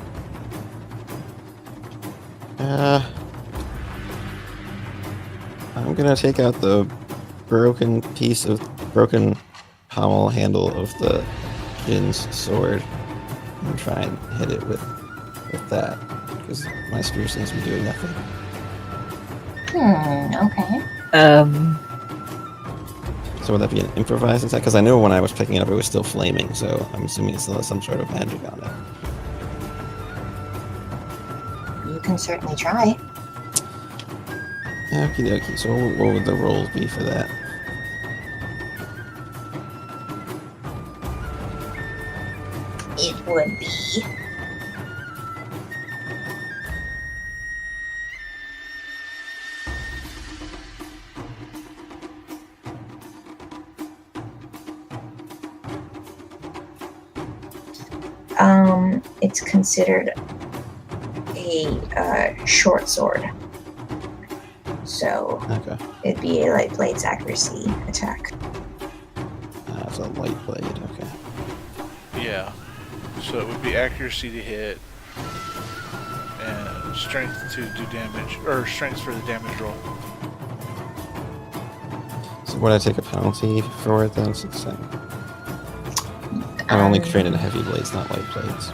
I'm gonna take out the broken pommel handle of the Jin's sword and try and hit it with that, because my spear seems to be doing nothing.
Okay.
So would that be an improvised attack? Because I know when I was picking it up, it was still flaming, so I'm assuming it still has some sort of magic on it.
You can certainly try.
Okie dokie. So what would the rolls be for that?
It would be... it's considered a short sword. So
Okay.
it'd be a light blade's accuracy attack.
That's a light blade. Okay.
Yeah. So it would be accuracy to hit and strength to do damage, or strength for the damage roll.
So would I take a penalty for it then? Since I'm only trained in heavy blades, not light blades.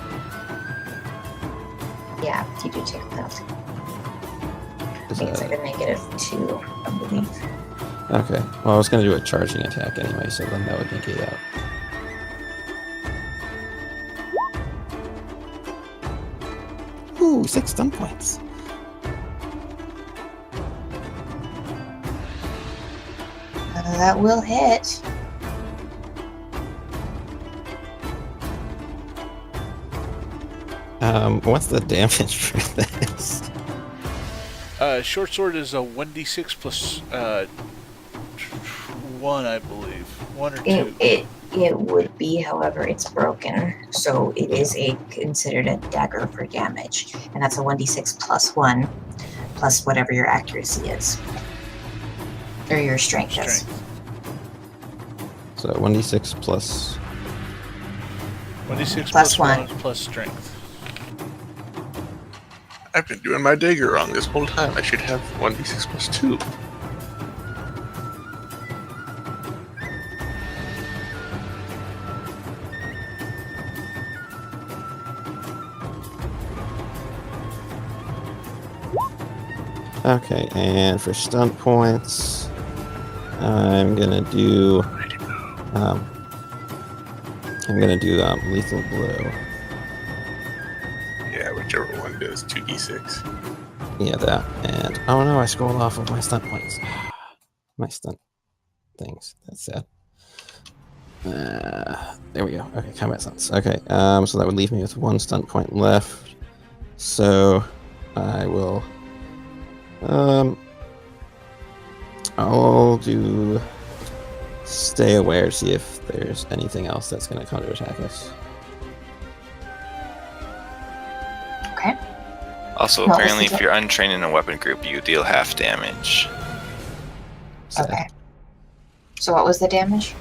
Yeah, you do take a penalty. I
Is
think it's
that-
like a -2, I believe.
Okay. Well, I was going to do a charging attack anyway, so then that would negate out. Ooh, 6 stun points.
That will hit.
What's the damage for this?
Short sword is a 1d6 plus 1, I believe. 1 or 2.
It would be, however, it's broken, so it is considered a dagger for damage, and that's a 1d6 plus 1, plus whatever your accuracy is, or your strength is.
Strength.
So 1d6 plus...
1d6
Plus
plus
1.
1 plus strength.
I've been doing my dagger wrong this whole time. I should have 1d6 plus 2.
Okay, and for stunt points, I'm gonna do I'm gonna do lethal blow.
Yeah, whichever one does 2d6.
Yeah, that. And oh no, I scrolled off of my stunt points. My stunt things. That's sad. There we go. Okay, combat stunts. Okay, so that would leave me with 1 stunt point left. So I will. I'll do stay aware, see if there's anything else that's going to counterattack us.
Okay.
Also,
No,
apparently,
this is
if you're untrained in a weapon group, you deal half damage.
So,
Okay. So what was the damage?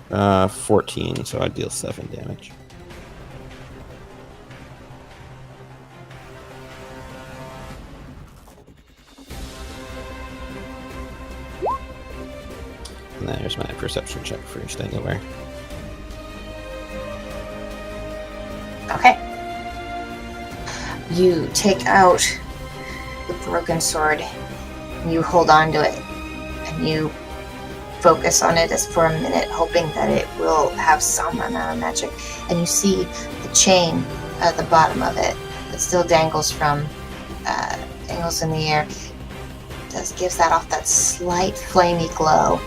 14, so I deal 7 damage. And there's my perception check for staying aware.
Okay. You take out the broken sword, you hold on to it, and you focus on it as for a minute, hoping that it will have some amount of magic. And you see the chain at the bottom of it that still dangles from dangles in the air. Gives that off that slight flamey glow,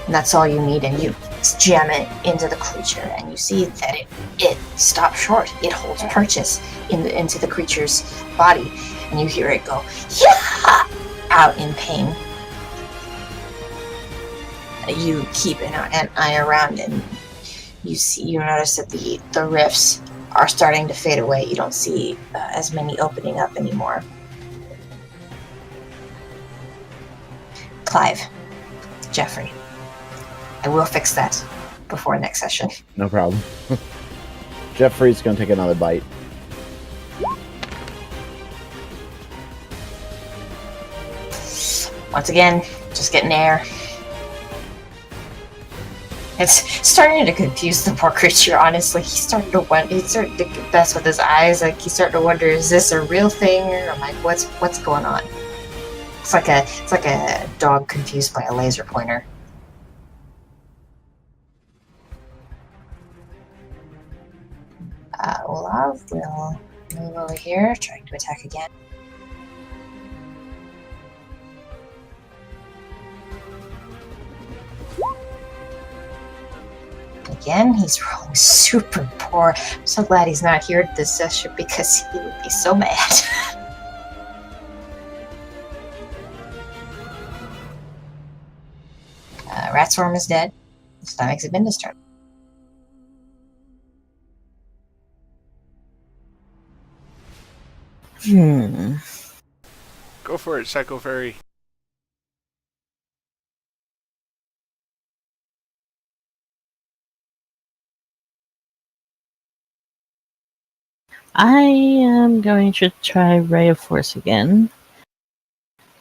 and that's all you need. And you jam it into the creature, and you see that it stops short. It holds purchase into the creature's body, and you hear it go yeah out in pain. You keep an eye around, and you notice that the rifts are starting to fade away. You don't see as many opening up anymore. Clive, Jeffrey, I will fix that before next session.
No problem. Jeffrey's gonna take another bite.
Once again, just getting air. It's starting to confuse the poor creature, honestly. He's starting to mess with his eyes. Like, he's starting to wonder, is this a real thing? Or I'm like, what's going on? It's like a dog confused by a laser pointer. Olav will move over here, trying to attack again. Again, he's rolling super poor. I'm so glad he's not here at this session because he would be so mad. Ratsworm is dead. So that makes it Binda's turn.
Go for it, Psycho Fairy.
I am going to try Ray of Force again.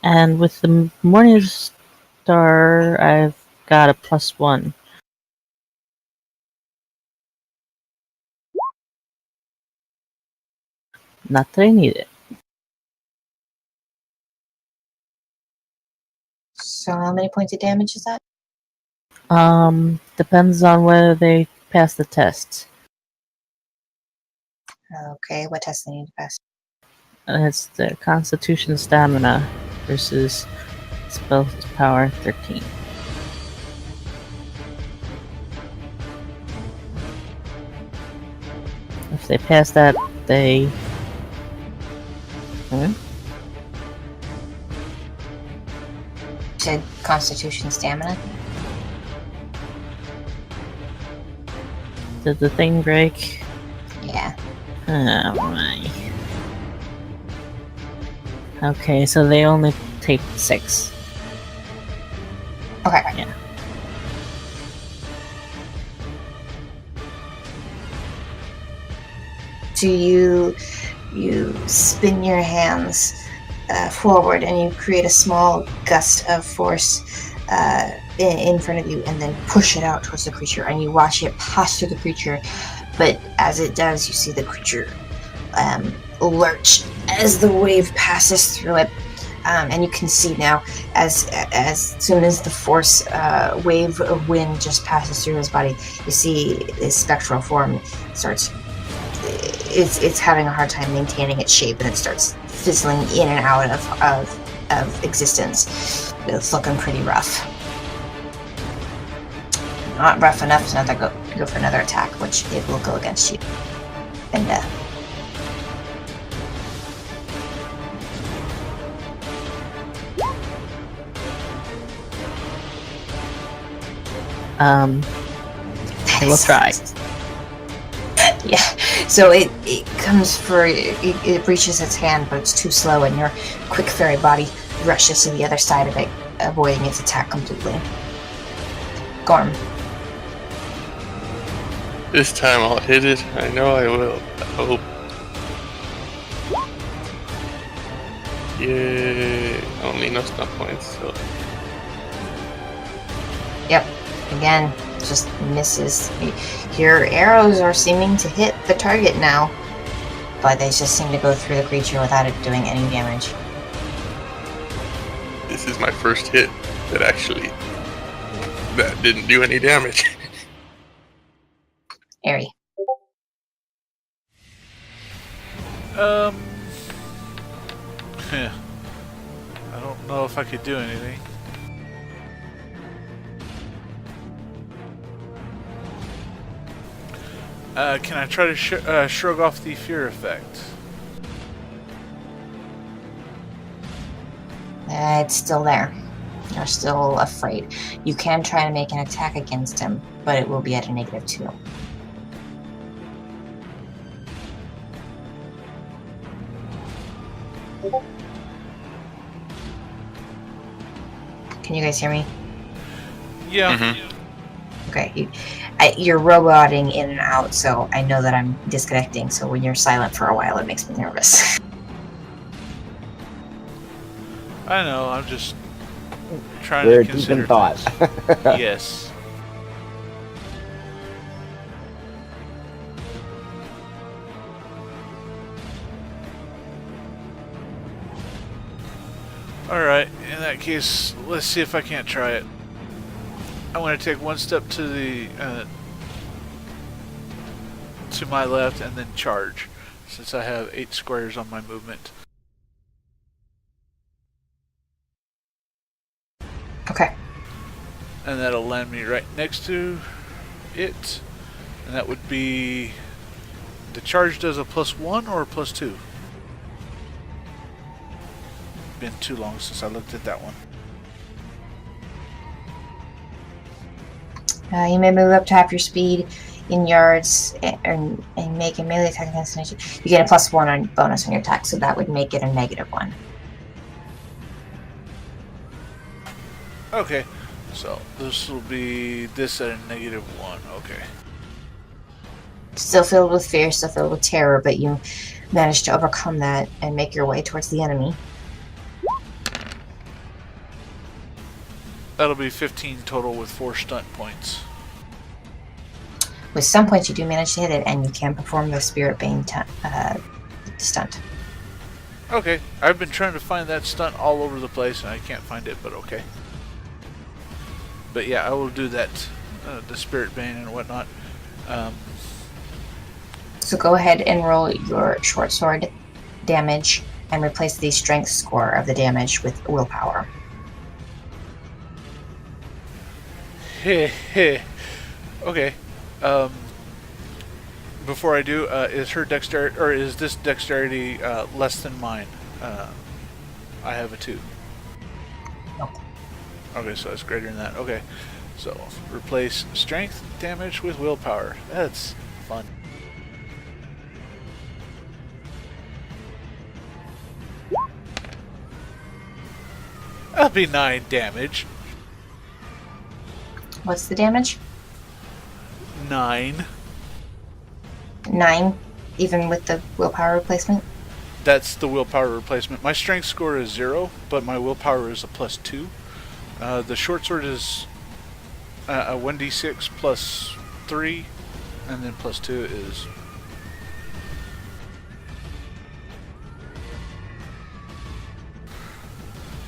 And with the Morning Star, I've got a +1. Not that I need it.
So how many points of damage is that?
Depends on whether they pass the test.
Okay, what test they need to pass?
It's the Constitution Stamina versus Spell Power 13. If they pass that, they...
Said Constitution Stamina?
Did the thing break?
Yeah.
Oh my. Okay, so they only take 6.
Okay.
Yeah.
So you spin your hands forward and you create a small gust of force in front of you, and then push it out towards the creature, and you watch it pass through the creature. But as it does, you see the creature lurch as the wave passes through it, and you can see now, as soon as the force wave of wind just passes through his body, you see his spectral form starts. It's having a hard time maintaining its shape, and it starts fizzling in and out of existence. It's looking pretty rough. Not rough enough to go for another attack, which it will go against you. And
I will try.
Yeah, so it comes for it reaches its hand, but it's too slow, and your quick fairy body rushes to the other side of it, avoiding its attack completely. Gorm.
This time I'll hit it. I know I will. I hope. Yay! Only no stun points. So
Yep. Again, just misses. Your arrows are seeming to hit the target now, but they just seem to go through the creature without it doing any damage.
this is my first hit that didn't do any damage.
Airy.
I don't know if I could do anything. Can I try to shrug off the fear effect?
It's still there. You're still afraid. You can try to make an attack against him, but it will be at a -2. Can you guys hear me?
Yeah.
Mhm.
Okay. You're roboting in and out, so I know that I'm disconnecting, so when you're silent for a while, it makes me nervous.
I know, I'm just trying
We're
to
deep
consider
in thought.
things. Yes. Alright, in that case, let's see if I can't try it. I want to take one step to the to my left and then charge, since I have 8 squares on my movement.
Okay.
And that'll land me right next to it. And that would be... The charge does a +1 or a +2? Been too long since I looked at that one.
You may move up to half your speed in yards and make a melee attack against an enemy. You get a +1 on bonus on your attack, so that would make it a -1.
Okay, so this will be this at a -1. Okay.
Still filled with fear, still filled with terror, but you managed to overcome that and make your way towards the enemy.
That'll be 15 total with 4 stunt points.
With some points, you do manage to hit it, and you can perform the Spirit Bane stunt.
Okay, I've been trying to find that stunt all over the place and I can't find it, but okay. But yeah, I will do that, the Spirit Bane and whatnot.
So go ahead and roll your short sword damage and replace the strength score of the damage with willpower.
Okay. Before I do, is her dexterity, or is this dexterity less than mine? I have a 2.
Nope.
Okay, so it's greater than that. Okay, so replace strength damage with willpower. That's fun. That'll be 9 damage.
What's the damage?
9.
9, even with the willpower replacement?
That's the willpower replacement. My strength score is 0, but my willpower is a +2. The short sword is a 1d6 plus 3, and then +2 is...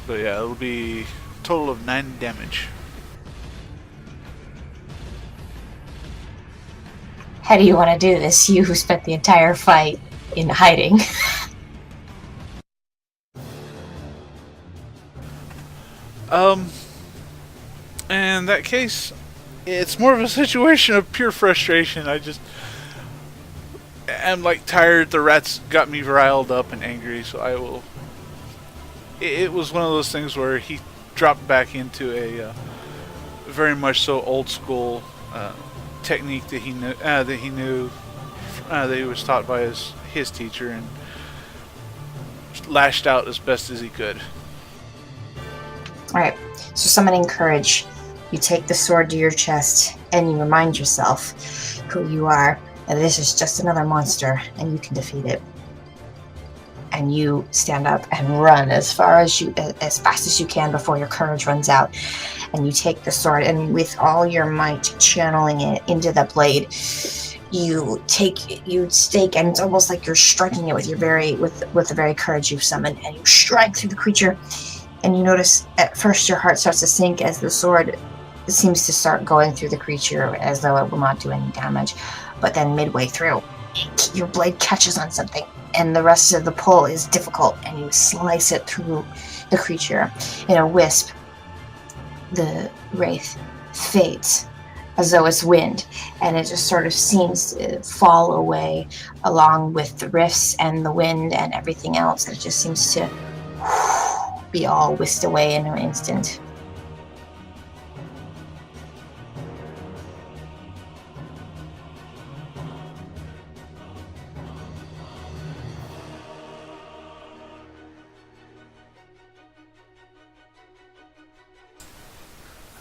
But yeah, it'll be a total of 9 damage.
How do you want to do this? You who spent the entire fight in hiding.
In that case, it's more of a situation of pure frustration. I just am like tired. The rats got me riled up and angry, so I will. It was one of those things where he dropped back into a very much so old school technique that he knew that he was taught by his teacher, and lashed out as best as he could.
Alright, so summoning courage. You take the sword to your chest and you remind yourself who you are, and this is just another monster and you can defeat it. And you stand up and run as fast as you can before your courage runs out. And you take the sword, and with all your might channeling it into the blade, you stake, and it's almost like you're striking it with the very courage you've summoned, and you strike through the creature. And you notice at first your heart starts to sink as the sword seems to start going through the creature as though it will not do any damage. But then midway through, your blade catches on something, and the rest of the pull is difficult, and you slice it through the creature. In a wisp, the wraith fades as though it's wind, and it just sort of seems to fall away along with the rifts and the wind and everything else. It just seems to be all whisked away in an instant.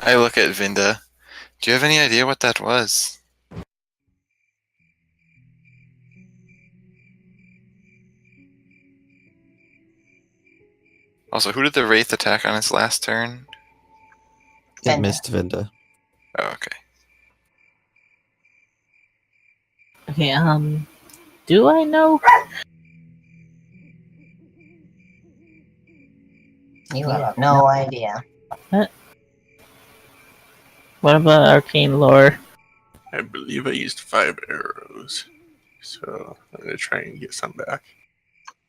I look at Vinda. Do you have any idea what that was? Also, who did the Wraith attack on his last turn?
It
Vinda.
missed Vinda.
Oh, okay.
Okay, do I know?
You have no idea.
What about arcane lore?
I believe I used 5 arrows. So I'm going to try and get some back.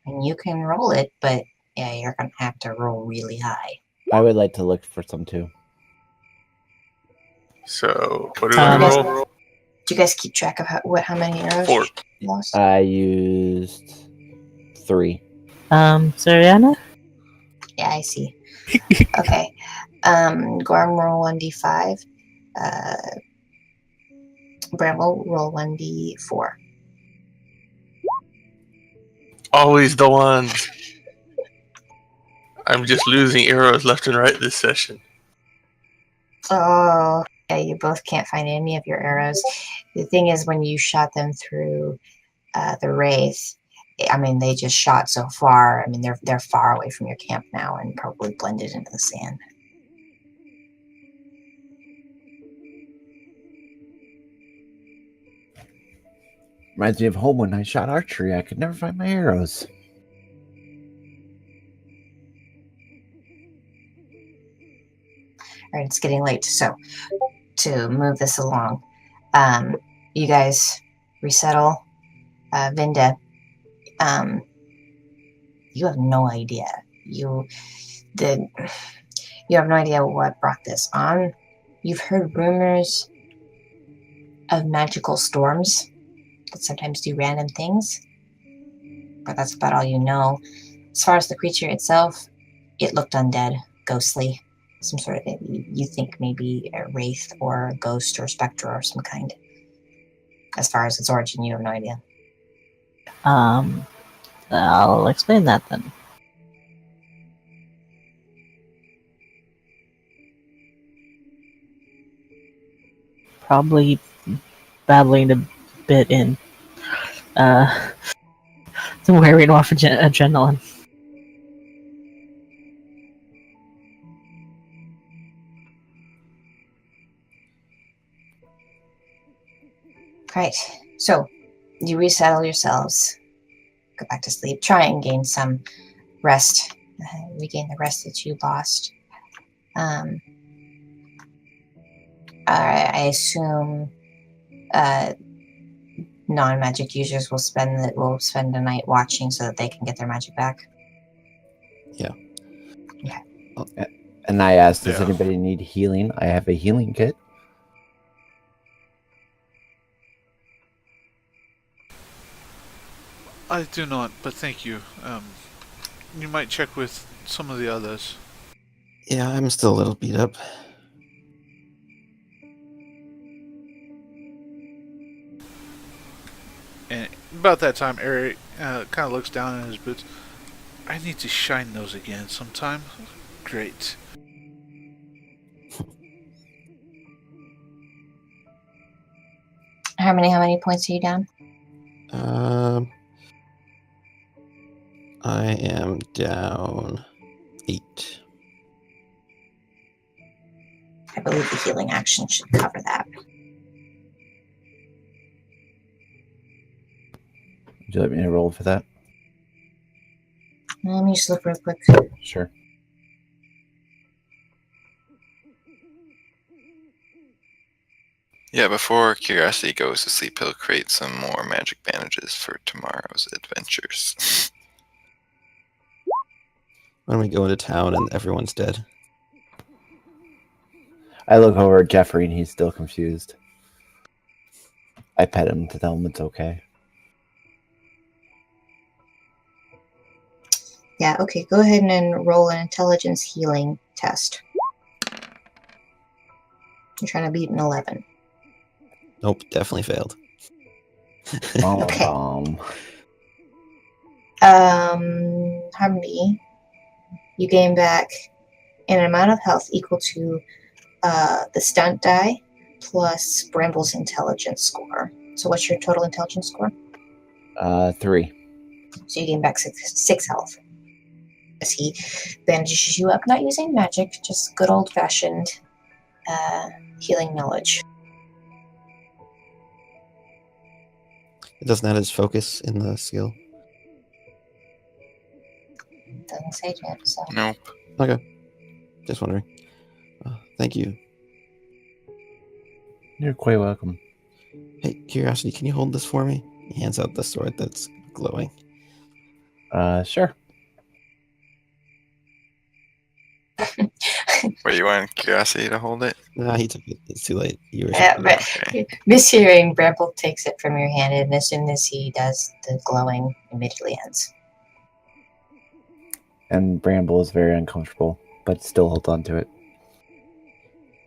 And you can roll it, but yeah, you're gonna have to roll really high.
I would like to look for some too.
So what do I
Um,
roll?
Do you guys keep track of how many arrows
4.
you lost?
I used 3.
Sariana?
Yeah, I see. Okay. Gorm, roll 1d5. Bramble, roll 1d4.
Always the ones. I'm just losing arrows left and right this session.
Oh, yeah, you both can't find any of your arrows. The thing is, when you shot them through the wraith, I mean, they just shot so far. I mean, they're far away from your camp now and probably blended into the sand.
Reminds me of home when I shot archery. I could never find my arrows.
All right, it's getting late, so to move this along, you guys resettle. Vinda, you have no idea. You have no idea what brought this on. You've heard rumors of magical storms that sometimes do random things, but that's about all you know. As far as the creature itself, it looked undead, ghostly. Some sort of, you think maybe a wraith or a ghost or specter or some kind. As far as its origin, you have no idea.
I'll explain that then. Probably battling a bit in wearing off adrenaline.
Right, so you resettle yourselves, go back to sleep, try and gain some rest. regain the rest that you lost. I assume non-magic users will spend the night watching so that they can get their magic back.
And I asked, does
Yeah.
anybody need healing? I have a healing kit.
I do not, but thank you. You might check with some of the others.
Yeah, I'm still a little beat up.
And about that time, Eric kind of looks down at his boots. I need to shine those again sometime. Great.
How many points are you down?
I am down 8.
I believe the healing action should cover that.
Would you like me to roll for that?
Let me just look real quick.
Sure.
Yeah, before Curiosity goes to sleep, he'll create some more magic bandages for tomorrow's adventures.
When we go into town and everyone's dead.
I look over at Jeffrey and he's still confused. I pet him to tell him it's okay.
Yeah, okay, go ahead and roll an intelligence healing test. You're trying to beat an 11.
Nope, definitely failed.
Okay. Harmony, you gain back an amount of health equal to the stunt die plus Bramble's intelligence score. So what's your total intelligence score?
3.
So you gain back six health. As he bandages you up, not using magic, just good old-fashioned healing knowledge.
It doesn't have his focus in the skill.
Doesn't say it, so.
Nope.
Okay. Just wondering. Thank you.
You're quite welcome.
Hey, Curiosity, can you hold this for me? He hands out the sword that's glowing.
Sure.
Where you want Curiosity to hold it?
Nah, he took it. It's too late. You were
Yeah, but
Okay.
mishearing, Bramble takes it from your hand, and as soon as he does, the glowing immediately ends.
And Bramble is very uncomfortable, but still holds on to it.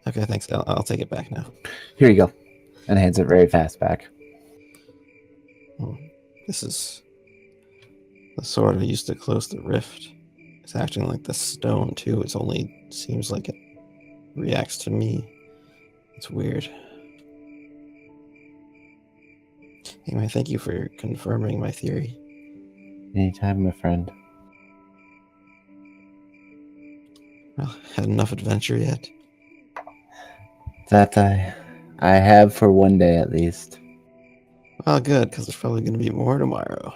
Okay, thanks. I'll take it back now.
Here you go. And hands it very fast back.
Oh, this is the sword I used to close the rift. It's acting like the stone, too. It only seems like it reacts to me. It's weird. Anyway, thank you for confirming my theory.
Anytime, my friend.
Well, had enough adventure yet?
That I have for one day at least.
Well, good, because there's probably going to be more tomorrow.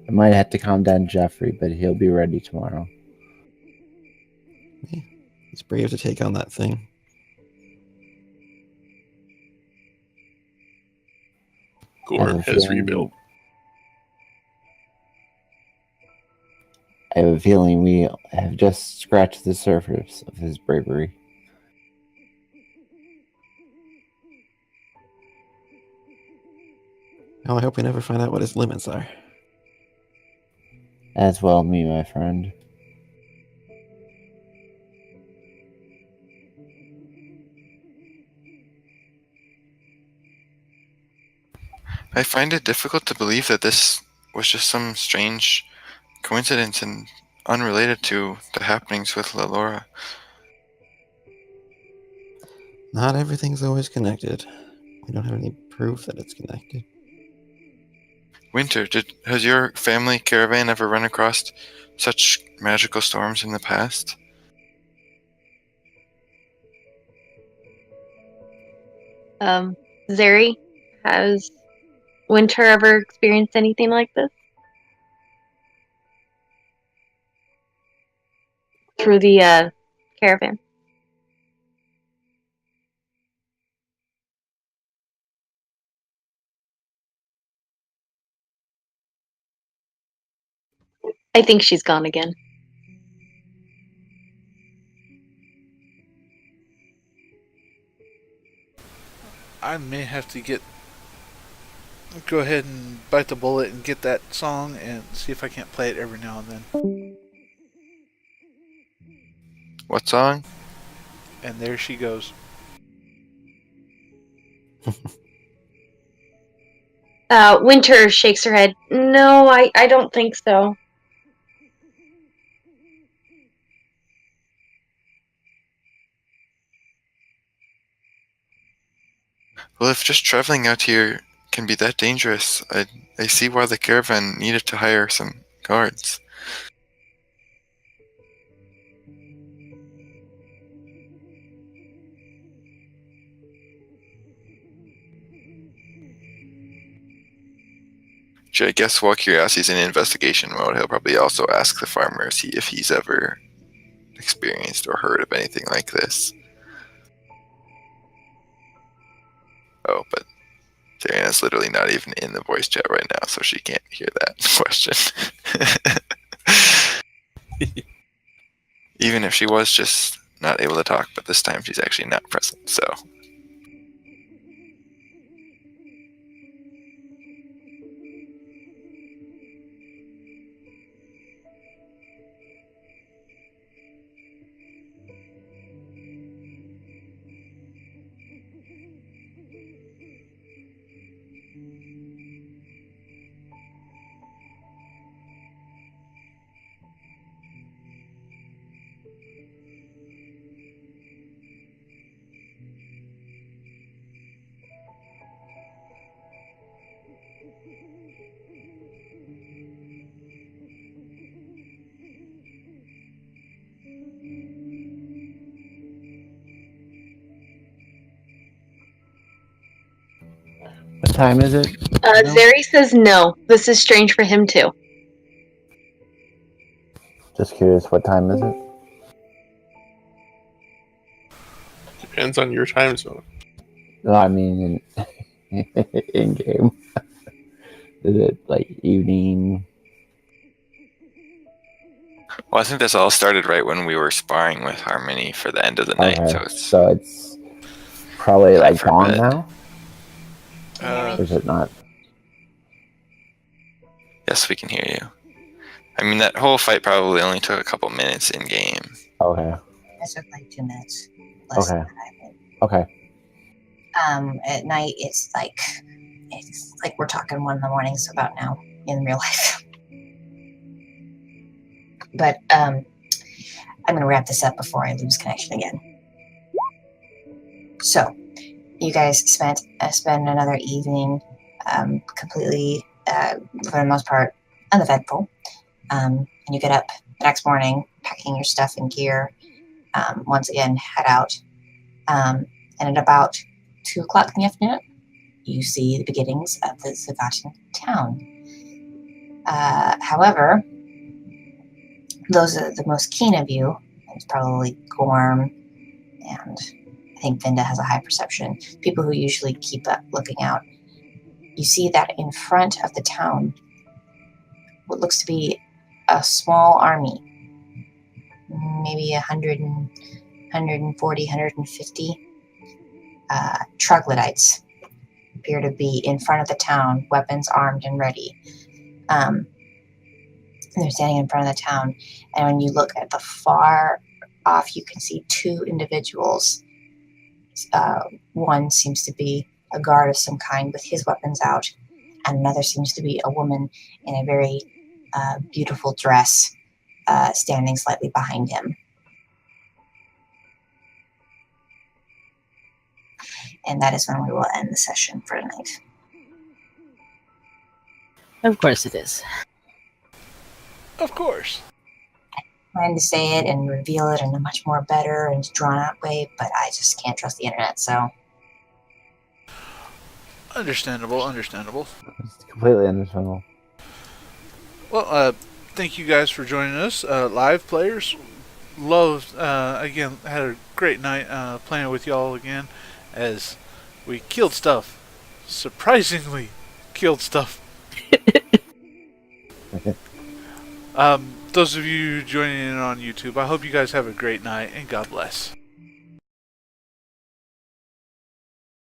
I might have to calm down Jeffrey, but he'll be ready tomorrow.
He's brave to take on that thing.
Gore
have a
has
feeling-
rebuilt.
I have a feeling we have just scratched the surface of his bravery.
Well, I hope we never find out what his limits are.
As well me, my friend.
I find it difficult to believe that this was just some strange coincidence and unrelated to the happenings with Lalora.
Not everything's always connected. We don't have any proof that it's connected.
Winter, has your family caravan ever run across such magical storms in the past?
Zeri, has Winter ever experienced anything like this? through the caravan. I think she's gone again.
I may have to go ahead and bite the bullet and get that song and see if I can't play it every now and then.
What song?
And there she goes.
Winter shakes her head. No, I don't think so.
Well, if just traveling out here can be that dangerous, I see why the caravan needed to hire some guards. I guess while Curiosity's in investigation mode, he'll probably also ask the farmer if he's ever experienced or heard of anything like this. Oh, but Diana's literally not even in the voice chat right now, so she can't hear that question. Even if she was just not able to talk, but this time she's actually not present, so.
What time is it? No?
Zeri says no. This is strange for him too.
Just curious, what time is it?
Depends on your time zone.
No, I mean in game. Is it like evening?
Well, I think this all started right when we were sparring with Harmony for the end of the night,
Okay,
so
it's probably like
for
dawn
bed.
now? Or is it not?
Yes, we can hear you. I mean, that whole fight probably only took a couple minutes in game.
Okay.
It took like 2 minutes. Less
Okay.
than that, I think.
Okay.
At night, it's like we're talking 1 a.m, so about now in real life. But I'm gonna wrap this up before I lose connection again. So, you guys spend another evening completely, for the most part, uneventful. And you get up the next morning, packing your stuff and gear. Once again, head out. And at about 2 o'clock in the afternoon, you see the beginnings of the Zavatin town. However, those are the most keen of you. It's probably Gorm, and I think Vinda has a high perception. People who usually keep up looking out. You see that in front of the town, what looks to be a small army, maybe 140, 150 troglodytes appear to be in front of the town, weapons armed and ready. And they're standing in front of the town, and when you look at the far off, you can see 2 individuals. One seems to be a guard of some kind with his weapons out, and another seems to be a woman in a very beautiful dress, standing slightly behind him. And that is when we will end the session for tonight.
Of course it is.
Of course.
Trying to say it and reveal it in a much more better and drawn out way, but I just can't trust the internet, so.
Understandable.
It's completely understandable.
Well, thank you guys for joining us, live players. loved, again, had a great night playing with y'all again as we killed stuff. Surprisingly, killed stuff. Those of you joining in on YouTube, I hope you guys have a great night and God bless.